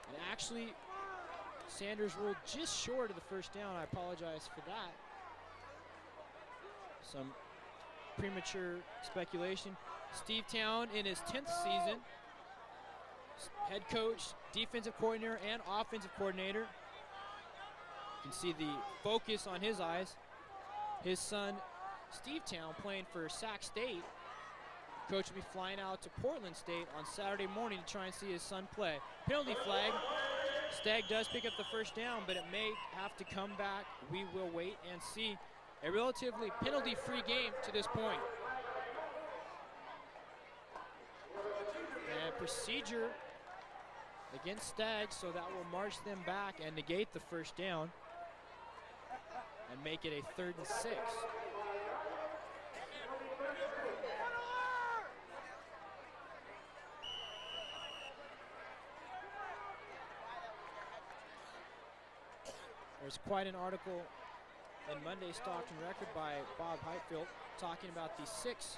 And actually, Sanders ruled just short of the first down. I apologize for that. Some premature speculation. Steve Town in his 10th season, head coach, defensive coordinator, and offensive coordinator. You can see the focus on his eyes. His son, Steve Town, playing for Sac State. Coach will be flying out to Portland State on Saturday morning to try and see his son play. Penalty flag. Stagg does pick up the first down, but it may have to come back. We will wait and see. A relatively penalty-free game to this point. And procedure against Stagg, so that will march them back and negate the first down and make it a 3rd and 6. There's quite an article in Monday's Stockton Record by Bob Heitfield talking about the 6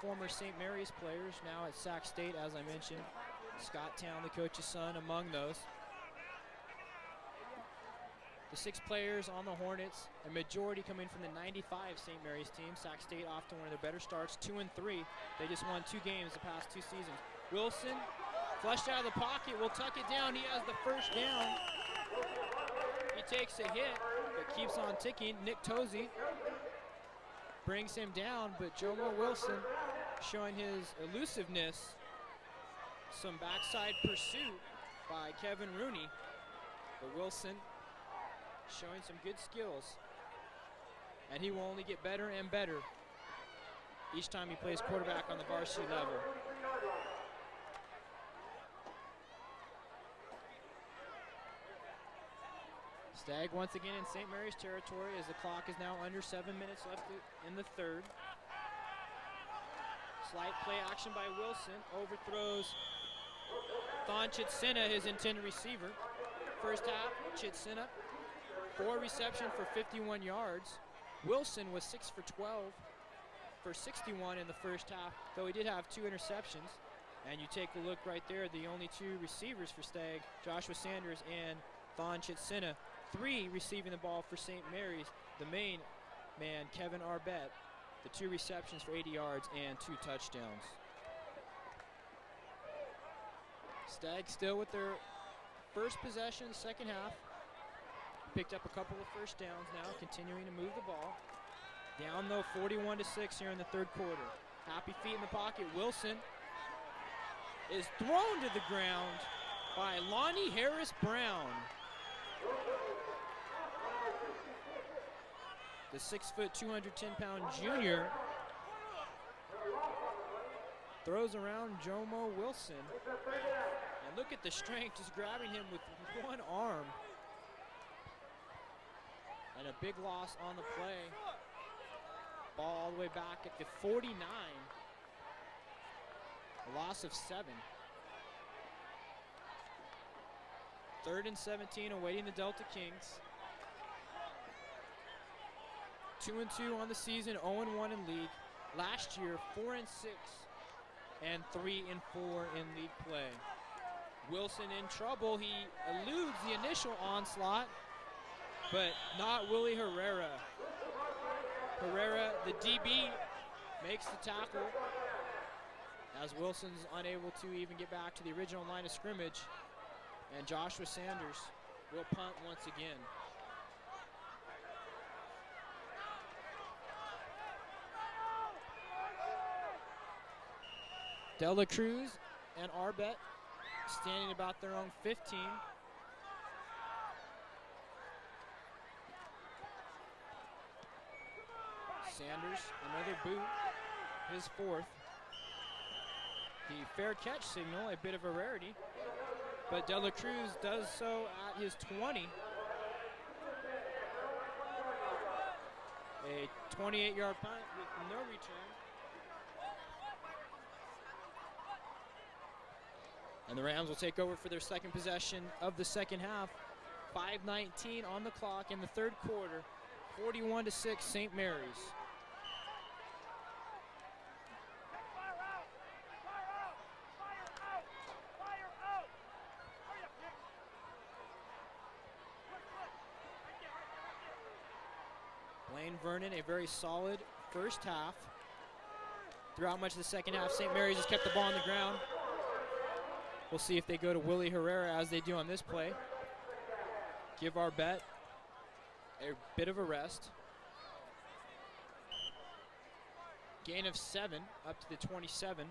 former St. Mary's players now at Sac State, as I mentioned. Scott Town, the coach's son, among those. The 6 players on the Hornets, a majority coming from the 95 St. Mary's team. Sac State off to one of their better starts, 2-3. They just won 2 games the past 2 seasons. Wilson, flushed out of the pocket, will tuck it down. He has the first down. He takes a hit, but keeps on ticking. Nick Tozy brings him down, but Jomo Wilson showing his elusiveness. Some backside pursuit by Kevin Rooney, but Wilson showing some good skills, and he will only get better and better each time he plays quarterback on the varsity level. Stagg once again in St. Mary's territory as the clock is now under 7 minutes left in the 3rd. Slight play action by Wilson, overthrows Thon Chitsina, his intended receiver. First half, Chitsina, 4 receptions for 51 yards. Wilson was 6 for 12 for 61 in the first half, though he did have 2 interceptions. And you take a look right there, the only 2 receivers for Stagg, Joshua Sanders and Thon Chitsina. 3 receiving the ball for St. Mary's. The main man, Kevin Arbett, the 2 receptions for 80 yards and 2 touchdowns. Stagg still with their first possession, second half. Picked up a couple of first downs now, continuing to move the ball. Down though 41-6 here in the 3rd quarter. Happy feet in the pocket. Wilson is thrown to the ground by Lonnie Harris Brown. The 6', 210-pound junior throws around Jomo Wilson. And look at the strength, just grabbing him with one arm. And a big loss on the play. Ball all the way back at the 49. A loss of 7. 3rd and 17 awaiting the Delta Kings. 2-2 on the season, 0-1 in league. Last year, 4-6 and 3-4 in league play. Wilson in trouble. He eludes the initial onslaught, but not Willie Herrera. Herrera, the DB, makes the tackle as Wilson's unable to even get back to the original line of scrimmage. And Joshua Sanders will punt once again. Dela Cruz and Arbett standing about their own 15. Sanders, another boot, his 4th. The fair catch signal, a bit of a rarity. but De La Cruz does so at his 20. A 28-yard punt with no return. And the Rams will take over for their second possession of the second half. 5:19 on the clock in the third quarter. 41-6 St. Mary's. Blaine Vernon, a very solid first half. Throughout much of the second half, St. Mary's has kept the ball on the ground. We'll see if they go to Willie Herrera as they do on this play. Give our bet a bit of a rest. Gain of 7 up to the 27.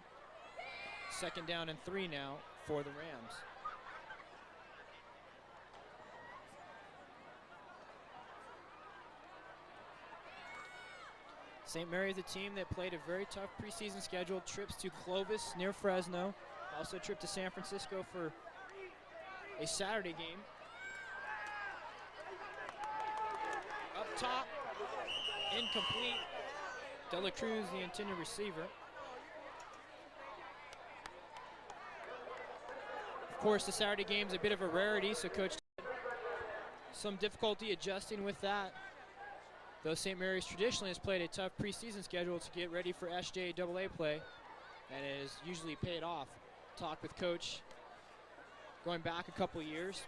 Second down and 3 now for the Rams. St. Mary's, a team that played a very tough preseason schedule. Trips to Clovis near Fresno. Also a trip to San Francisco for a Saturday game. Up top, incomplete. De La Cruz, the intended receiver. Of course, the Saturday game is a bit of a rarity, so Coach had some difficulty adjusting with that. Though St. Mary's traditionally has played a tough preseason schedule to get ready for SJAA play, and it has usually paid off. Talked with Coach going back a couple years.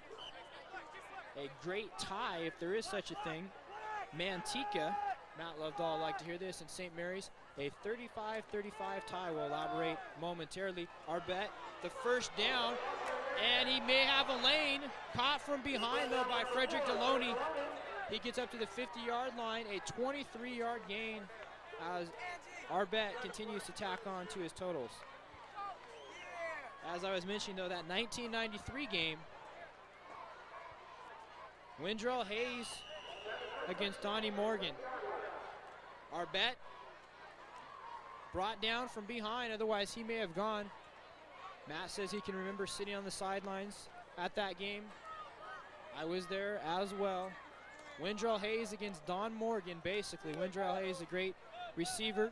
A great tie, if there is such a thing. Manteca, Matt Lovedahl like to hear this, and St. Mary's, a 35-35 tie. We'll elaborate momentarily. Our bet, the first down, and he may have a lane. Caught from behind, though, by Frederick Deloney. He gets up to the 50-yard line, a 23-yard gain as our bet continues to tack on to his totals. As I was mentioning, though, that 1993 game, Windrell Hayes against Donnie Morgan. Our bet brought down from behind, otherwise he may have gone. Matt says he can remember sitting on the sidelines at that game. I was there as well. Windrell Hayes against Don Morgan, basically. Windrell Hayes, a great receiver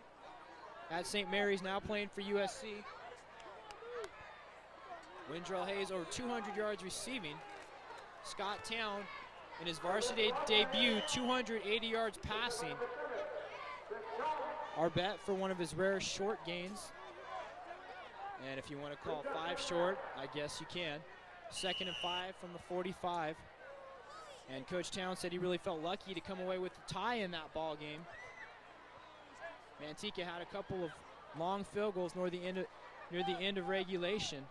at St. Mary's, now playing for USC. Windrell Hayes over 200 yards receiving. Scott Town in his varsity debut, 280 yards passing. Our bet for one of his rare short gains. And if you want to call 5 short, I guess you can. 2nd and 5 from the 45. And Coach Town said he really felt lucky to come away with the tie in that ball game. Manteca had a couple of long field goals near the end of regulation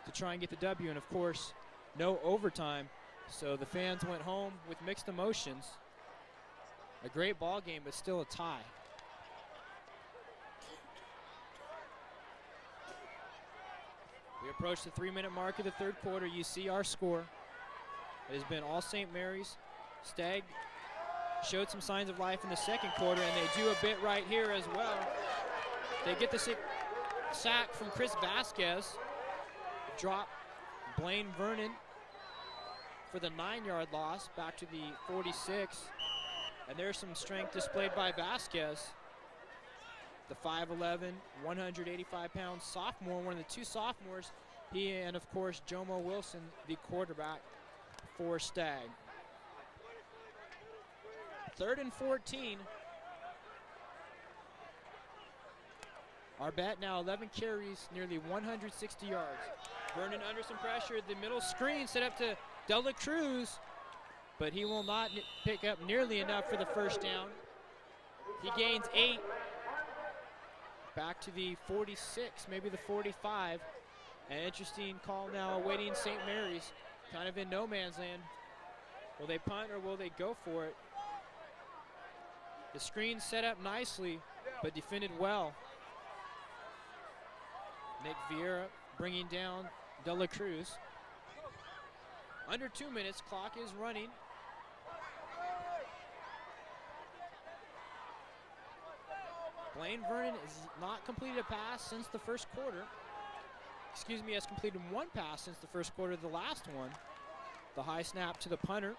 to try and get the W, and of course, no overtime. So the fans went home with mixed emotions. A great ball game, but still a tie. We approach the 3-minute mark of the third quarter. You see our score. It has been all St. Mary's. Stagg showed some signs of life in the second quarter, and they do a bit right here as well. They get the sack from Chris Vasquez. Drop Blaine Vernon for the 9-yard loss back to the 46. And there's some strength displayed by Vasquez. The 5'11", 185-pound sophomore, one of the 2 sophomores. He and, of course, Jomo Wilson, the quarterback for Stagg. 3rd and 14. Our bet now 11 carries, nearly 160 yards. Vernon under some pressure. The middle screen set up to De La Cruz, but he will not pick up nearly enough for the first down. He gains 8. Back to the 46, maybe the 45. An interesting call now awaiting St. Mary's, kind of in no man's land. Will they punt or will they go for it? The screen set up nicely, but defended well. Nick Vieira bringing down De La Cruz. Under 2 minutes, clock is running. Blaine Vernon has not completed a pass since the first quarter. has completed 1 pass since the first quarter of the last one. The high snap to the punter.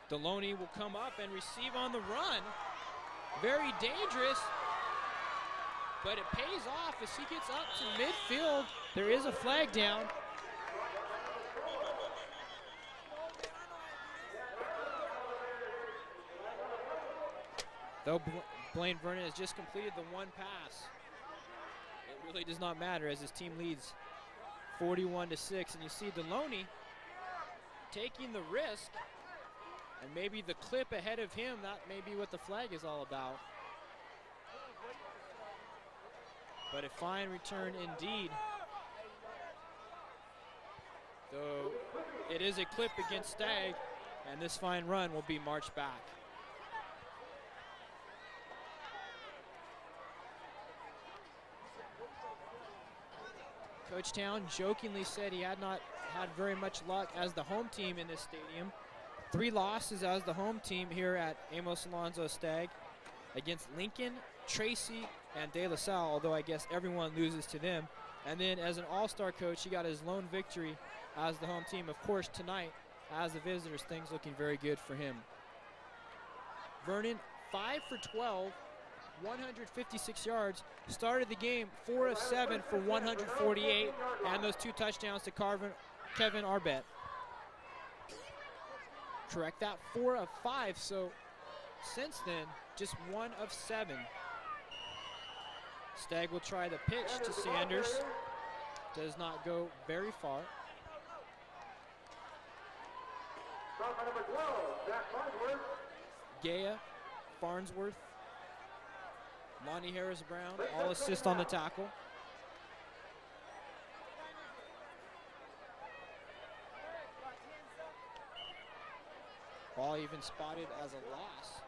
Deloney will come up and receive on the run. Very dangerous, but it pays off as he gets up to midfield. There is a flag down. Though Blaine Vernon has just completed the 1 pass, it really does not matter as his team leads 41-6. And you see Deloney taking the risk, and maybe the clip ahead of him, that may be what the flag is all about. But a fine return indeed. Though it is a clip against Stagg, and this fine run will be marched back. Coach Town jokingly said he had not had very much luck as the home team in this stadium. 3 losses as the home team here at Amos Alonzo Stagg against Lincoln, Tracy, and De La Salle, although I guess everyone loses to them. And then as an all-star coach, he got his lone victory as the home team. Of course, tonight, as the visitors, things looking very good for him. Vernon, 5 for 12, 156 yards. Started the game 4 of 7 for 148, and those 2 touchdowns to Kevin Arbet. Correct that, 4 of 5, so since then, just 1 of 7. Stagg will try the pitch to Sanders. Does not go very far. Gaya, Farnsworth, Lonnie Harris-Brown, all assist on the tackle. Ball even spotted as a loss.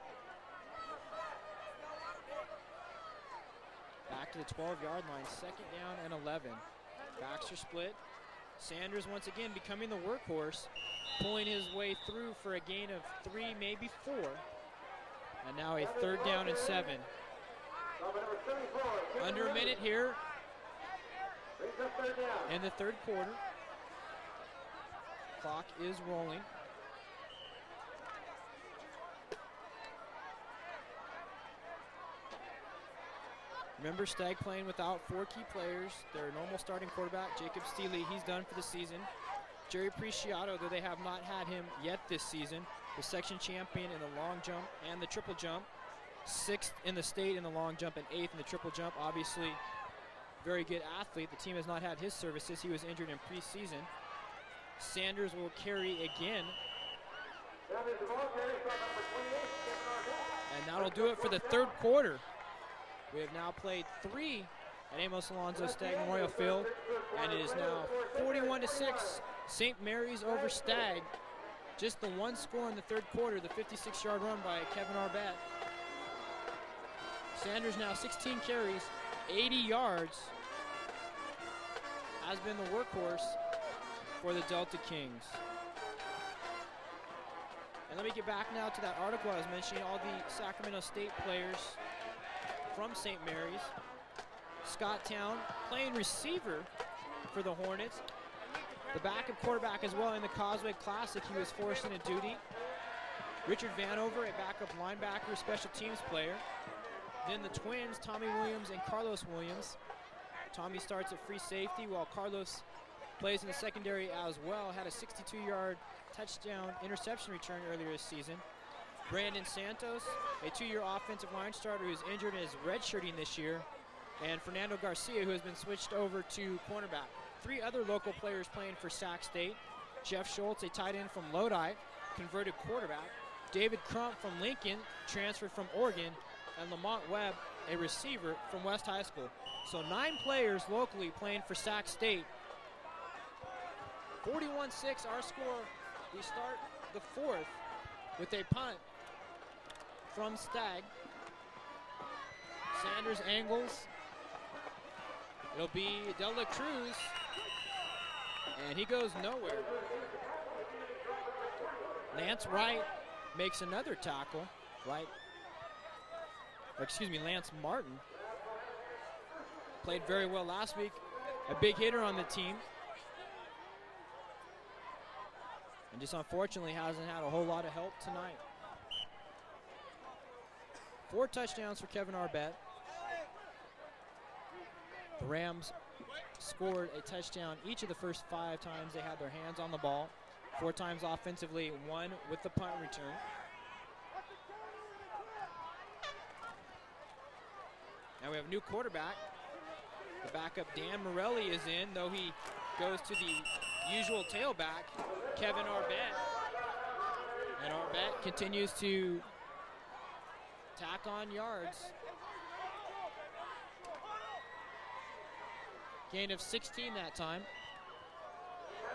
Back to the 12-yard line, 2nd down and 11. Backs are split. Sanders once again becoming the workhorse, pulling his way through for a gain of 3, maybe 4. And now a 3rd down and 7. Under a minute here in the 3rd quarter. Clock is rolling. Remember, Stagg playing without 4 key players. Their normal starting quarterback, Jacob Steele, he's done for the season. Jerry Preciado, though they have not had him yet this season, the section champion in the long jump and the triple jump. 6th in the state in the long jump and 8th in the triple jump. Obviously, very good athlete. The team has not had his services. He was injured in preseason. Sanders will carry again. And that'll do it for the 3rd quarter. We have now played 3 at Amos Alonzo Stagg Memorial Field, and it is now 41-6. St. Mary's over Stagg. Just the 1 score in the 3rd quarter, the 56-yard run by Kevin Arbet. Sanders now 16 carries, 80 yards. Has been the workhorse for the Delta Kings. And let me get back now to that article I was mentioning, all the Sacramento State players from St. Mary's. Scott Town playing receiver for the Hornets. The backup quarterback as well in the Causeway Classic, he was forced into duty. Richard Vanover, a backup linebacker, special teams player. Then the twins, Tommy Williams and Carlos Williams. Tommy starts at free safety while Carlos plays in the secondary as well. Had a 62-yard touchdown interception return earlier this season. Brandon Santos, a 2-year offensive line starter who is injured and is redshirting this year. And Fernando Garcia, who has been switched over to cornerback. 3 other local players playing for Sac State. Jeff Schultz, a tight end from Lodi, converted quarterback. David Crump from Lincoln, transferred from Oregon. And Lamont Webb, a receiver from West High School. So 9 players locally playing for Sac State. 41-6 our score. We start the 4th with a punt from Stagg. Sanders angles. It'll be De La Cruz, and he goes nowhere. Lance Wright makes another tackle. Lance Martin played very well last week. A big hitter on the team. And just unfortunately hasn't had a whole lot of help tonight. 4 touchdowns for Kevin Arbette. The Rams scored a touchdown each of the first 5 times they had their hands on the ball. 4 times offensively, 1 with the punt return. Now we have a new quarterback. The backup Dan Morelli is in, though he goes to the usual tailback, Kevin Arbette. And Arbette continues to tack on yards. Gain of 16 that time.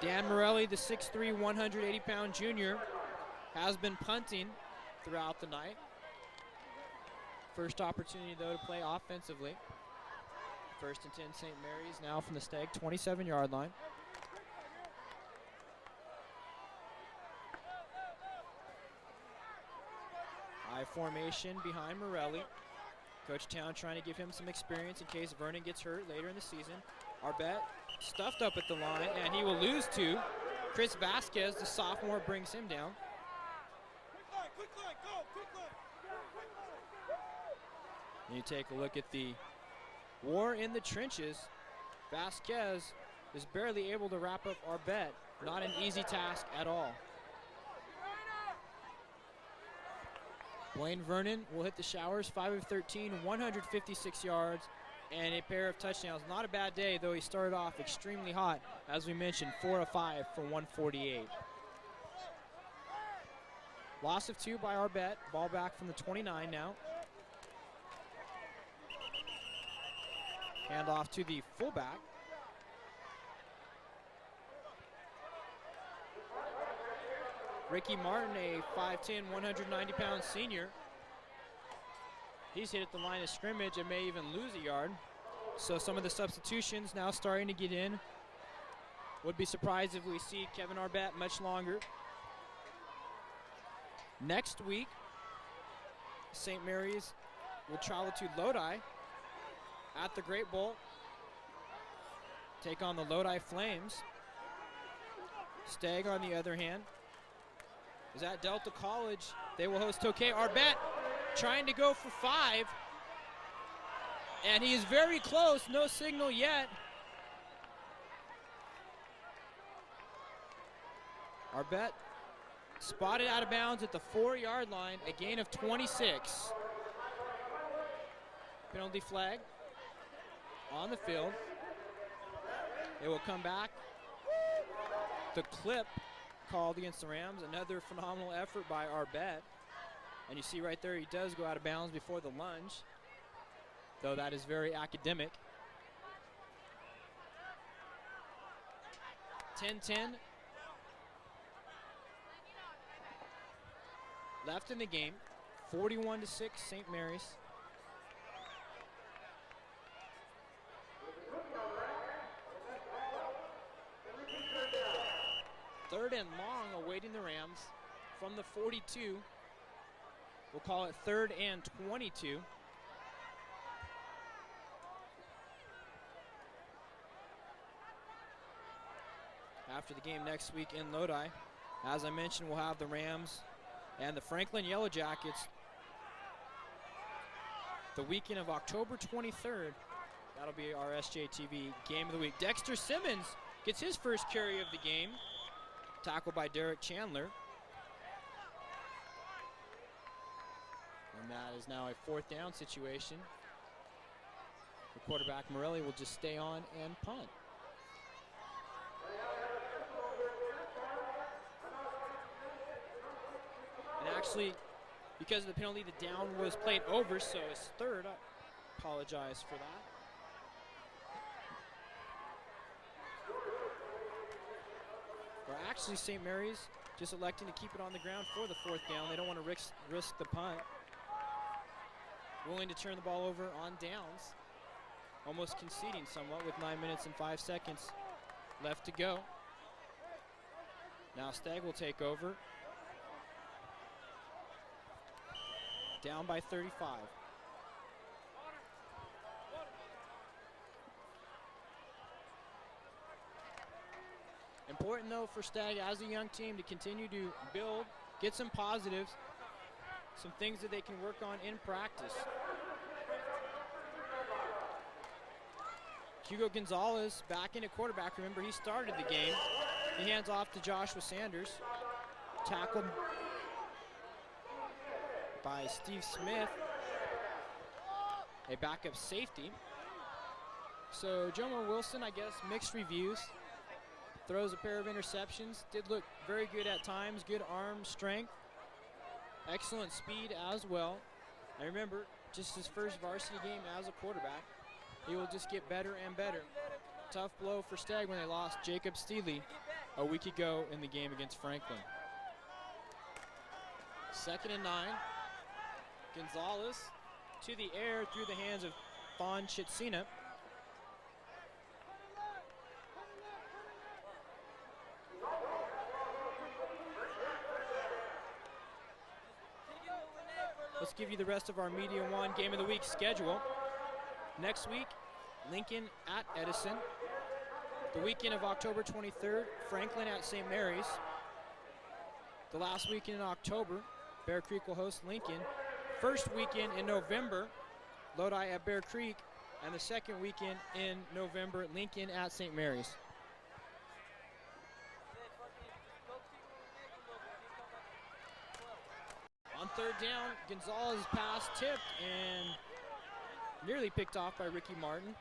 Dan Morelli, the 6'3", 180-pound junior, has been punting throughout the night. First opportunity, though, to play offensively. 1st and 10 St. Mary's now from the Stagg 27-yard line. High formation behind Morelli. Coach Town trying to give him some experience in case Vernon gets hurt later in the season. Arbette stuffed up at the line, and he will lose 2. Chris Vasquez, the sophomore, brings him down. And you take a look at the war in the trenches. Vasquez is barely able to wrap up Arbette. Not an easy task at all. Blaine Vernon will hit the showers, 5 of 13, 156 yards, and a pair of touchdowns. Not a bad day, though he started off extremely hot. As we mentioned, 4 of 5 for 148. Loss of 2 by Arbette. Ball back from the 29 now. Hand off to the fullback. Ricky Martin, a 5'10", 190-pound senior. He's hit at the line of scrimmage and may even lose a yard. So some of the substitutions now starting to get in. Would be surprised if we see Kevin Arbette much longer. Next week, St. Mary's will travel to Lodi at the Great Bowl. Take on the Lodi Flames. Stagg, on the other hand, is at Delta College. They will host Tokay. Arbette trying to go for 5. And he is very close. No signal yet. Arbette spotted out of bounds at the 4-yard line. A gain of 26. Penalty flag on the field. It will come back. The clip called against the Rams. Another phenomenal effort by Arbette. And you see right there, he does go out of bounds before the lunge, though that is very academic. 10-10. Left in the game. 41-6, St. Mary's. Third and long awaiting the Rams from the 42. We'll call it 3rd and 22. After the game next week in Lodi, as I mentioned, we'll have the Rams and the Franklin Yellow Jackets the weekend of October 23rd. That'll be our SJTV game of the week. Dexter Simmons gets his first carry of the game. Tackled by Derek Chandler. And that is now a 4th down situation. The quarterback, Morelli, will just stay on and punt. And actually, because of the penalty, the down was played over, so it's 3rd. I apologize for that. Or actually, St. Mary's just electing to keep it on the ground for the 4th down. They don't want to risk the punt. Willing to turn the ball over on downs. Almost conceding somewhat with 9 minutes and 5 seconds left to go. Now Stagg will take over. Down by 35. Important, though, for Stagg as a young team to continue to build, get some positives, some things that they can work on in practice. Hugo Gonzalez back in at quarterback. Remember, he started the game. He hands off to Joshua Sanders. Tackled by Steve Smith, a backup safety. So Jomo Wilson, I guess, mixed reviews. Throws a pair of interceptions. Did look very good at times. Good arm strength. Excellent speed as well. And remember, just his first varsity game as a quarterback. He will just get better and better. Tough blow for Stagg when they lost Jacob Steele a week ago in the game against Franklin. 2nd and 9. Gonzalez to the air through the hands of Fawn Chitsina. Let's give you the rest of our Media One Game of the Week schedule. Next week, Lincoln at Edison. The weekend of October 23rd, Franklin at St. Mary's. The last weekend in October, Bear Creek will host Lincoln. First weekend in November, Lodi at Bear Creek. And the second weekend in November, Lincoln at St. Mary's. On 3rd down, Gonzalez pass tipped and nearly picked off by Ricky Martin.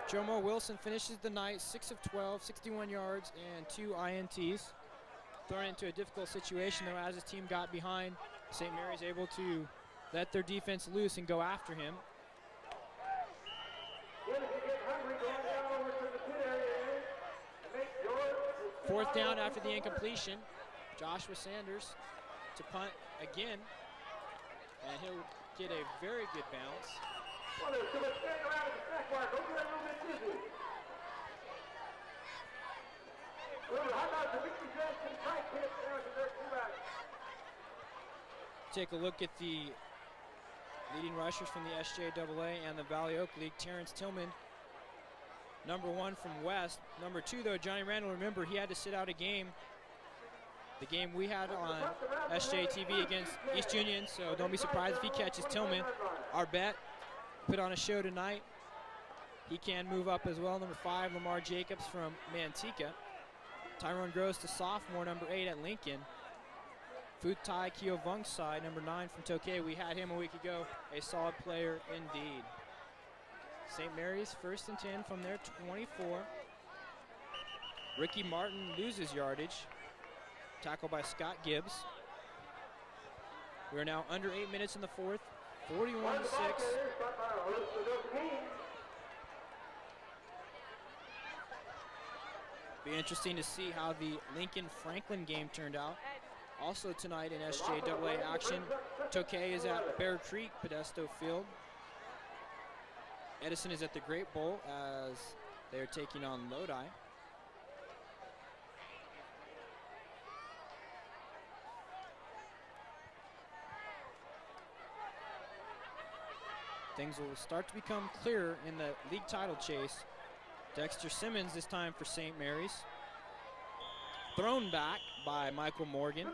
Jomo Wilson finishes the night 6 of 12, 61 yards and 2 INTs. Thrown into a difficult situation though as his team got behind. St. Mary's able to let their defense loose and go after him. 4th down after the incompletion. Joshua Sanders to punt again. And he'll get a very good bounce. Take a look at the leading rushers from the SJAA and the Valley Oak League. Terrence Tillman, number 1 from West. Number 2, though, Johnny Randall, remember, he had to sit out a game. The game we had on SJTV against East Union, so don't be surprised if he catches Tillman. Our bet, put on a show tonight. He can move up as well. Number 5, Lamar Jacobs from Manteca. Tyrone Gross, the sophomore, number 8 at Lincoln. Futai Kiovungsai, number 9 from Tokay. We had him a week ago. A solid player indeed. St. Mary's 1st and 10 from their 24. Ricky Martin loses yardage. Tackled by Scott Gibbs. We are now under 8 minutes in the 4th. 41-6. Be interesting to see how the Lincoln-Franklin game turned out. Also tonight in SJAA action, Tokay is at Bear Creek Podesto Field. Edison is at the Great Bowl as they are taking on Lodi. Things will start to become clearer in the league title chase. Dexter Simmons this time for St. Mary's. Thrown back by Michael Morgan.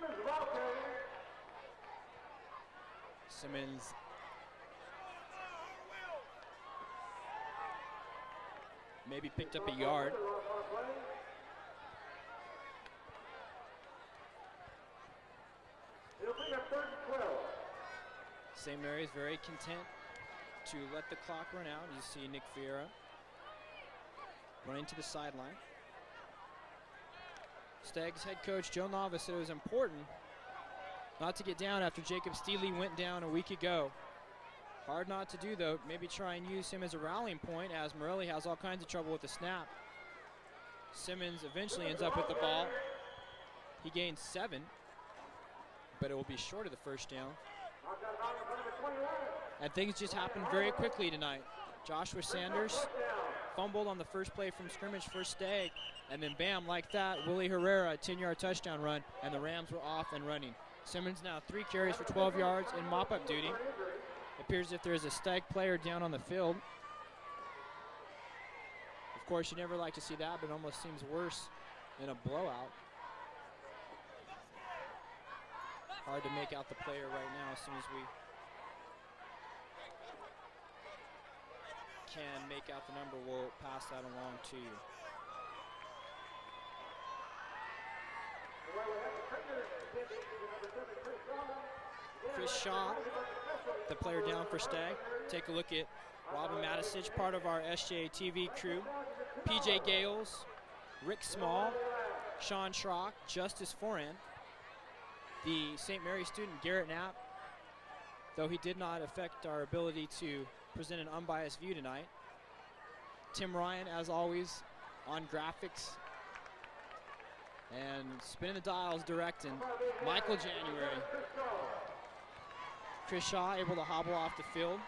Simmons maybe picked up a yard. St. Mary's very content to let the clock run out. You see Nick Vieira running to the sideline. Stagg's head coach Joe Novice said it was important not to get down after Jacob Steele went down a week ago. Hard not to do, though. Maybe try and use him as a rallying point as Morelli has all kinds of trouble with the snap. Simmons eventually ends up with the ball. He gains 7, but it will be short of the 1st down. And things just happened very quickly tonight. Joshua Sanders fumbled on the first play from scrimmage for Stagg, and then bam, like that, Willie Herrera, a 10-yard touchdown run, and the Rams were off and running. Simmons now 3 carries for 12 yards in mop-up duty. Appears as if there is a Stagg player down on the field. Of course, you never like to see that, but it almost seems worse in a blowout. Hard to make out the player right now. As soon as we can make out the number, we'll pass that along to you. Chris Shaw, the player down for Stagg. Take a look at Robin Matisich, part of our SJ TV crew. PJ Gales, Rick Small, Sean Schrock, Justice Foran. The St. Mary's student Garrett Knapp, though he did not affect our ability to present an unbiased view tonight. Tim Ryan, as always, on graphics. And spinning the dials, directing, Michael January. Chris Shaw able to hobble off the field.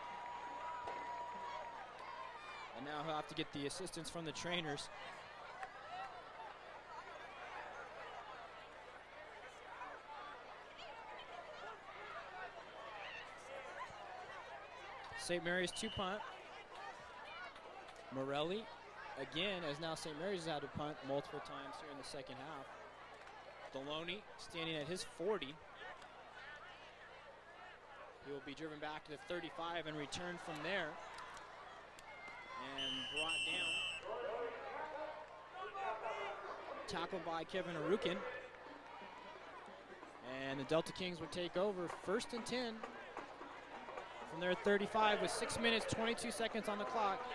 And now he'll have to get the assistance from the trainers. St. Mary's 2-punt. Morelli, again, as now St. Mary's has had to punt multiple times here in the second half. Deloney standing at his 40. He will be driven back to the 35 and returned from there. And brought down. Tackled by Kevin Arukin. And the Delta Kings would take over 1st and 10 from their 35 with 6 minutes, 22 seconds on the clock.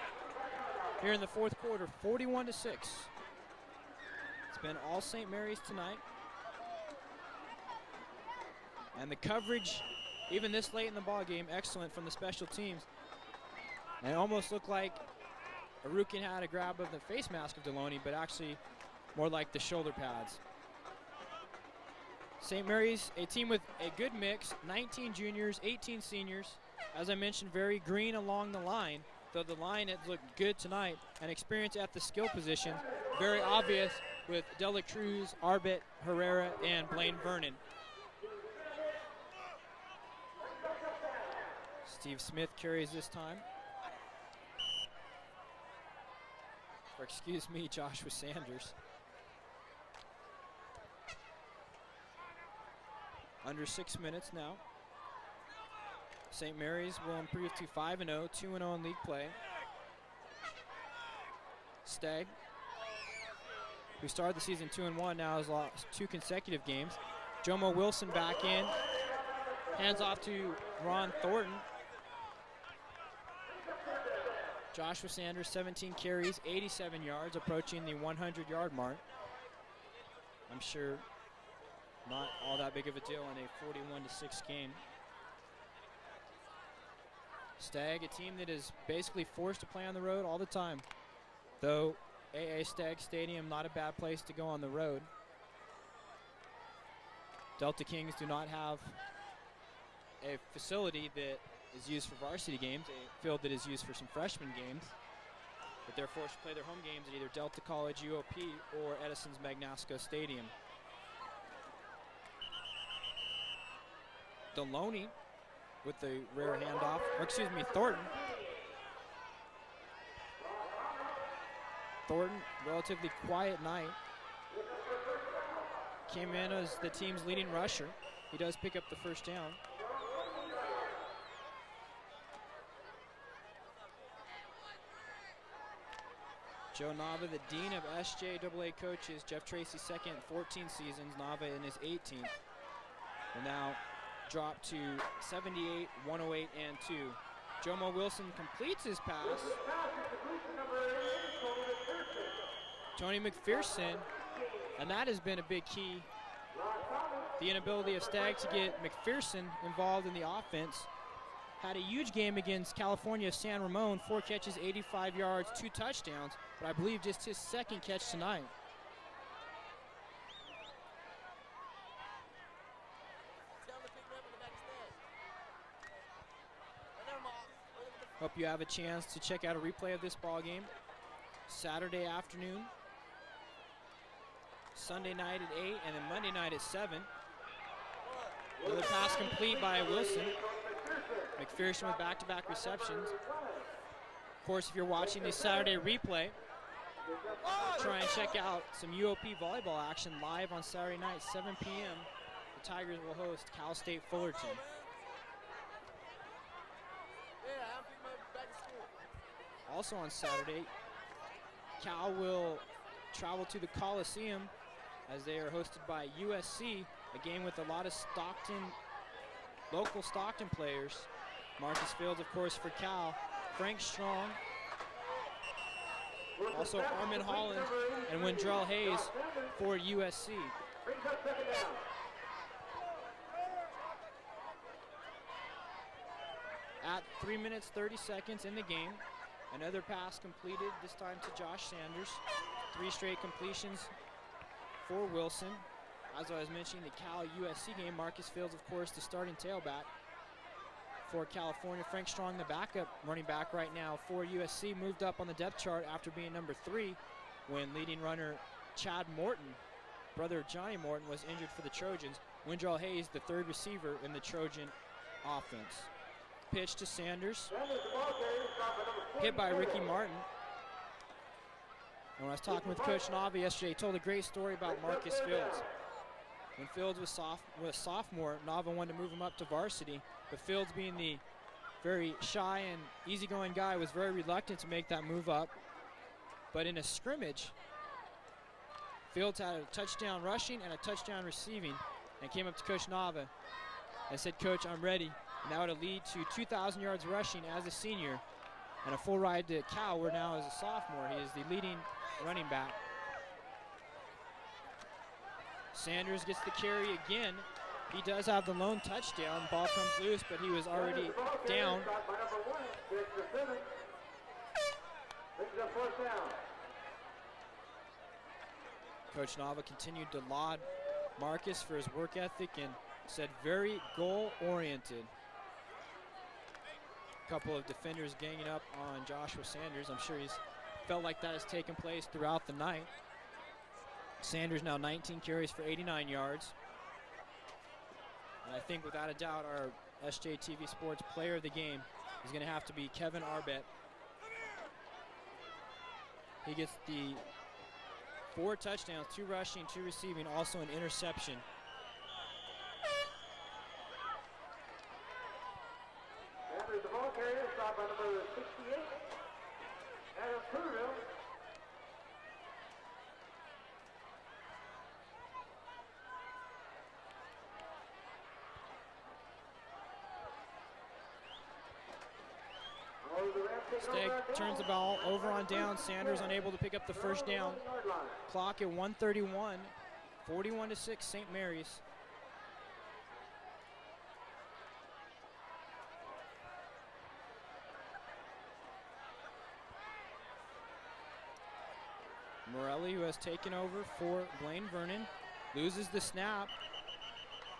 Here in the fourth quarter, 41-6. It's been all St. Mary's tonight. And the coverage, even this late in the ball game, excellent from the special teams. And it almost looked like Arukin had a grab of the face mask of Deloney, but actually more like the shoulder pads. St. Mary's, a team with a good mix, 19 juniors, 18 seniors. As I mentioned, very green along the line, though the line has looked good tonight, and experience at the skill position, very obvious with Dela Cruz, Arbet, Herrera, and Blaine Vernon. Steve Smith carries this time. Or excuse me, Joshua Sanders. Under 6 minutes now. St. Mary's will improve to 5-0, 2-0 in league play. Stagg, who started the season 2-1, now has lost 2 consecutive games. Jomo Wilson back in. Hands off to Ron Thornton. Joshua Sanders, 17 carries, 87 yards, approaching the 100-yard mark. I'm sure not all that big of a deal in a 41-6 game. Stagg, a team that is basically forced to play on the road all the time. Though AA Stagg Stadium, not a bad place to go on the road. Delta Kings do not have a facility that is used for varsity games, a field that is used for some freshman games. But they're forced to play their home games at either Delta College UOP or Edison's Magnasco Stadium. Deloney with the rare handoff, or excuse me, Thornton. Thornton, relatively quiet night. Came in as the team's leading rusher. He does pick up the first down. Joe Nava, the dean of SJAA coaches. Jeff Tracy's second 14 seasons, Nava in his 18th. Will now drop to 78, 108, and 2. Jomo Wilson completes his pass. Tony McPherson, and that has been a big key. The inability of Stagg to get McPherson involved in the offense. Had a huge game against California San Ramon, 4 catches, 85 yards, 2 touchdowns, but I believe just his second catch tonight. Hope you have a chance to check out a replay of this ball game. Saturday afternoon, Sunday night at 8, and then Monday night at 7. Another pass complete by Wilson. McPherson with back-to-back receptions. Of course, if you're watching the Saturday replay, try and check out some UOP volleyball action live on Saturday night, 7 p.m. The Tigers will host Cal State Fullerton. Also on Saturday, Cal will travel to the Coliseum as they are hosted by USC, a game with a lot of local Stockton players. Marcus Fields, of course, for Cal. Frank Strong, also Armin Holland, and Wendrell Hayes for USC. At 3 minutes, 30 seconds in the game, another pass completed, this time to Josh Sanders. 3 straight completions for Wilson. As I was mentioning, the Cal-USC game, Marcus Fields, of course, the starting tailback for California. Frank Strong, the backup running back right now for USC, moved up on the depth chart after being number 3 when leading runner Chad Morton, brother of Johnny Morton, was injured for the Trojans. Wendrell Hayes, the 3rd receiver in the Trojan offense. Pitch to Sanders, hit by Ricky Martin. And when I was talking with Coach Nava yesterday, he told a great story about Marcus Fields. When Fields was sophomore, Nava wanted to move him up to varsity, but Fields, being the very shy and easygoing guy, was very reluctant to make that move up. But in a scrimmage, Fields had a touchdown rushing and a touchdown receiving, and came up to Coach Nava and said, "Coach, I'm ready." And that would lead to 2,000 yards rushing as a senior and a full ride to Cal, where now as a sophomore he is the leading running back. Sanders gets the carry again. He does have the lone touchdown. Ball comes loose, but he was already down. Coach Nava continued to laud Marcus for his work ethic and said very goal-oriented. A couple of defenders ganging up on Joshua Sanders. I'm sure he's felt like that has taken place throughout the night. Sanders now 19 carries for 89 yards. And I think without a doubt our SJTV Sports player of the game is going to have to be Kevin Arbet. He gets the 4 touchdowns, 2 rushing, 2 receiving, also an interception. The ball carrier stopped by number 68, Adam Turnerville. Stagg turns the ball over on down. Sanders unable to pick up the first down. Clock at 1:31, 41-6 St. Mary's. Morelli, who has taken over for Blaine Vernon, loses the snap.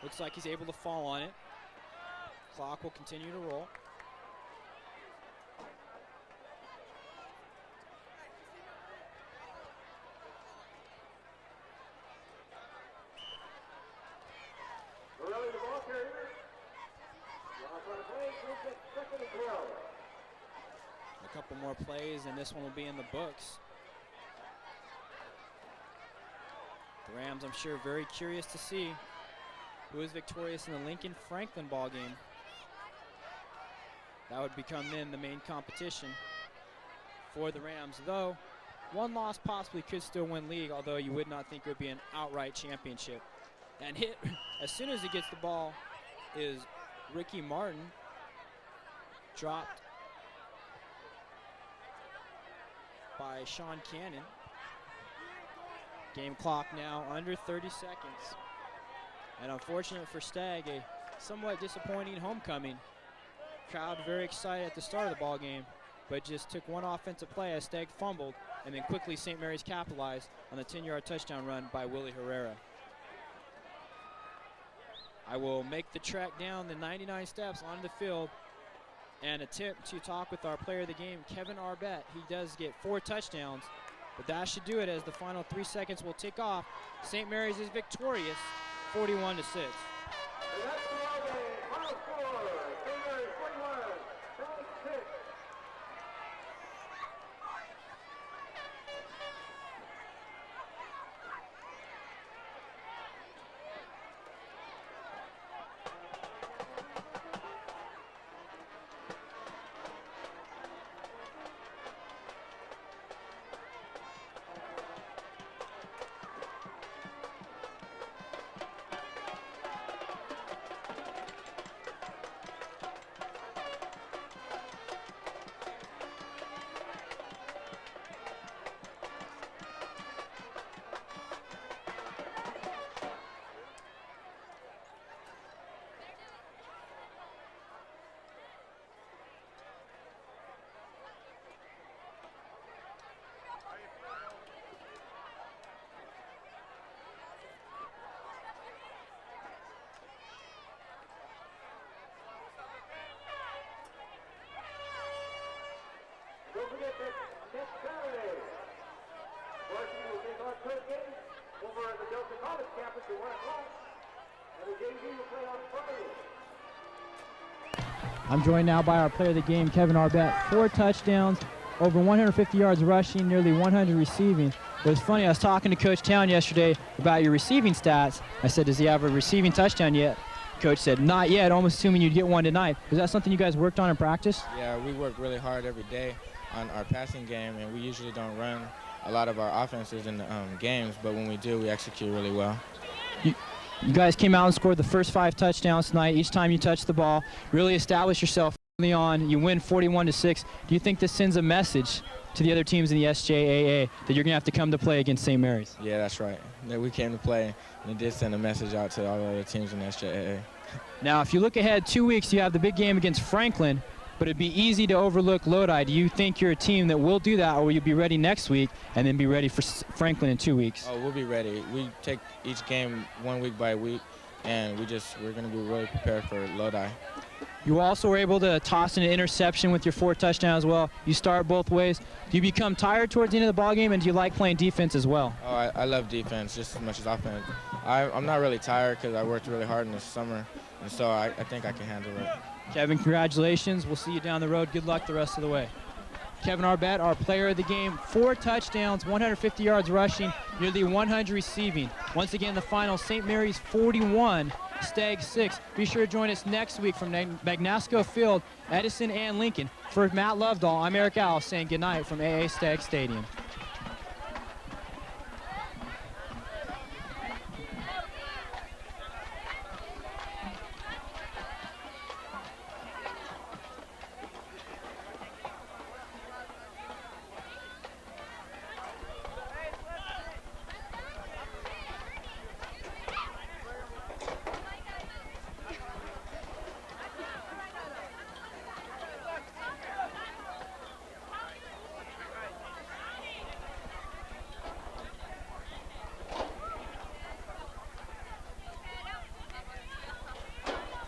Looks like he's able to fall on it. Clock will continue to roll. Morelli, the ball carrier. Lost on the play, he'll get 2nd and 12. A couple more plays, and this one will be in the books. The Rams, I'm sure, very curious to see who is victorious in the Lincoln Franklin ball game. That would become then the main competition for the Rams, though one loss possibly could still win league, although you would not think it would be an outright championship. And hit as soon as he gets the ball is Ricky Martin, dropped by Sean Cannon. Game clock now under 30 seconds. And unfortunate for Stagg, a somewhat disappointing homecoming. Crowd very excited at the start of the ball game, but just took one offensive play as Stagg fumbled, and then quickly St. Mary's capitalized on the 10-yard touchdown run by Willie Herrera. I will make the trek down the 99 steps onto the field and attempt to talk with our player of the game, Kevin Arbet. He does get 4 touchdowns, but that should do it as the final 3 seconds will tick off. St. Mary's is victorious, 41-6. And that's the ball game. Final score, St. Mary's 41, Frank 6. start third game over at the Delta College campus at 1 o'clock. And the JV will play on Friday. I'm joined now by our player of the game, Kevin Arbett. 4 touchdowns, over 150 yards rushing, nearly 100 receiving. But it's funny, I was talking to Coach Town yesterday about your receiving stats. I said, does he have a receiving touchdown yet? Coach said, not yet, almost assuming you'd get one tonight. Is that something you guys worked on in practice? Yeah, we work really hard every day on our passing game, and we usually don't run a lot of our offenses in the games, but when we do, we execute really well. You guys came out and scored the first 5 touchdowns tonight. Each time you touched the ball, really established yourself early on. You win 41-6. Do you think this sends a message to the other teams in the SJAA that you're going to have to come to play against St. Mary's? Yeah, that's right. That we came to play, and it did send a message out to all the other teams in the SJAA. Now, if you look ahead 2 weeks, you have the big game against Franklin, but it'd be easy to overlook Lodi. Do you think you're a team that will do that, or will you be ready next week and then be ready for Franklin in 2 weeks? Oh, we'll be ready. We take each game 1 week by week, and we're going to be really prepared for Lodi. You also were able to toss in an interception with your 4 touchdowns as well. You start both ways. Do you become tired towards the end of the ballgame, and do you like playing defense as well? Oh, I love defense just as much as offense. I'm not really tired because I worked really hard in the summer, and so I think I can handle it. Kevin, congratulations. We'll see you down the road. Good luck the rest of the way. Kevin Arbett, our player of the game, 4 touchdowns, 150 yards rushing, nearly 100 receiving. Once again, the final, St. Mary's 41, Stagg 6. Be sure to join us next week from Magnasco Field, Edison and Lincoln. For Matt Lovedahl, I'm Eric Al saying goodnight from AA Stagg Stadium.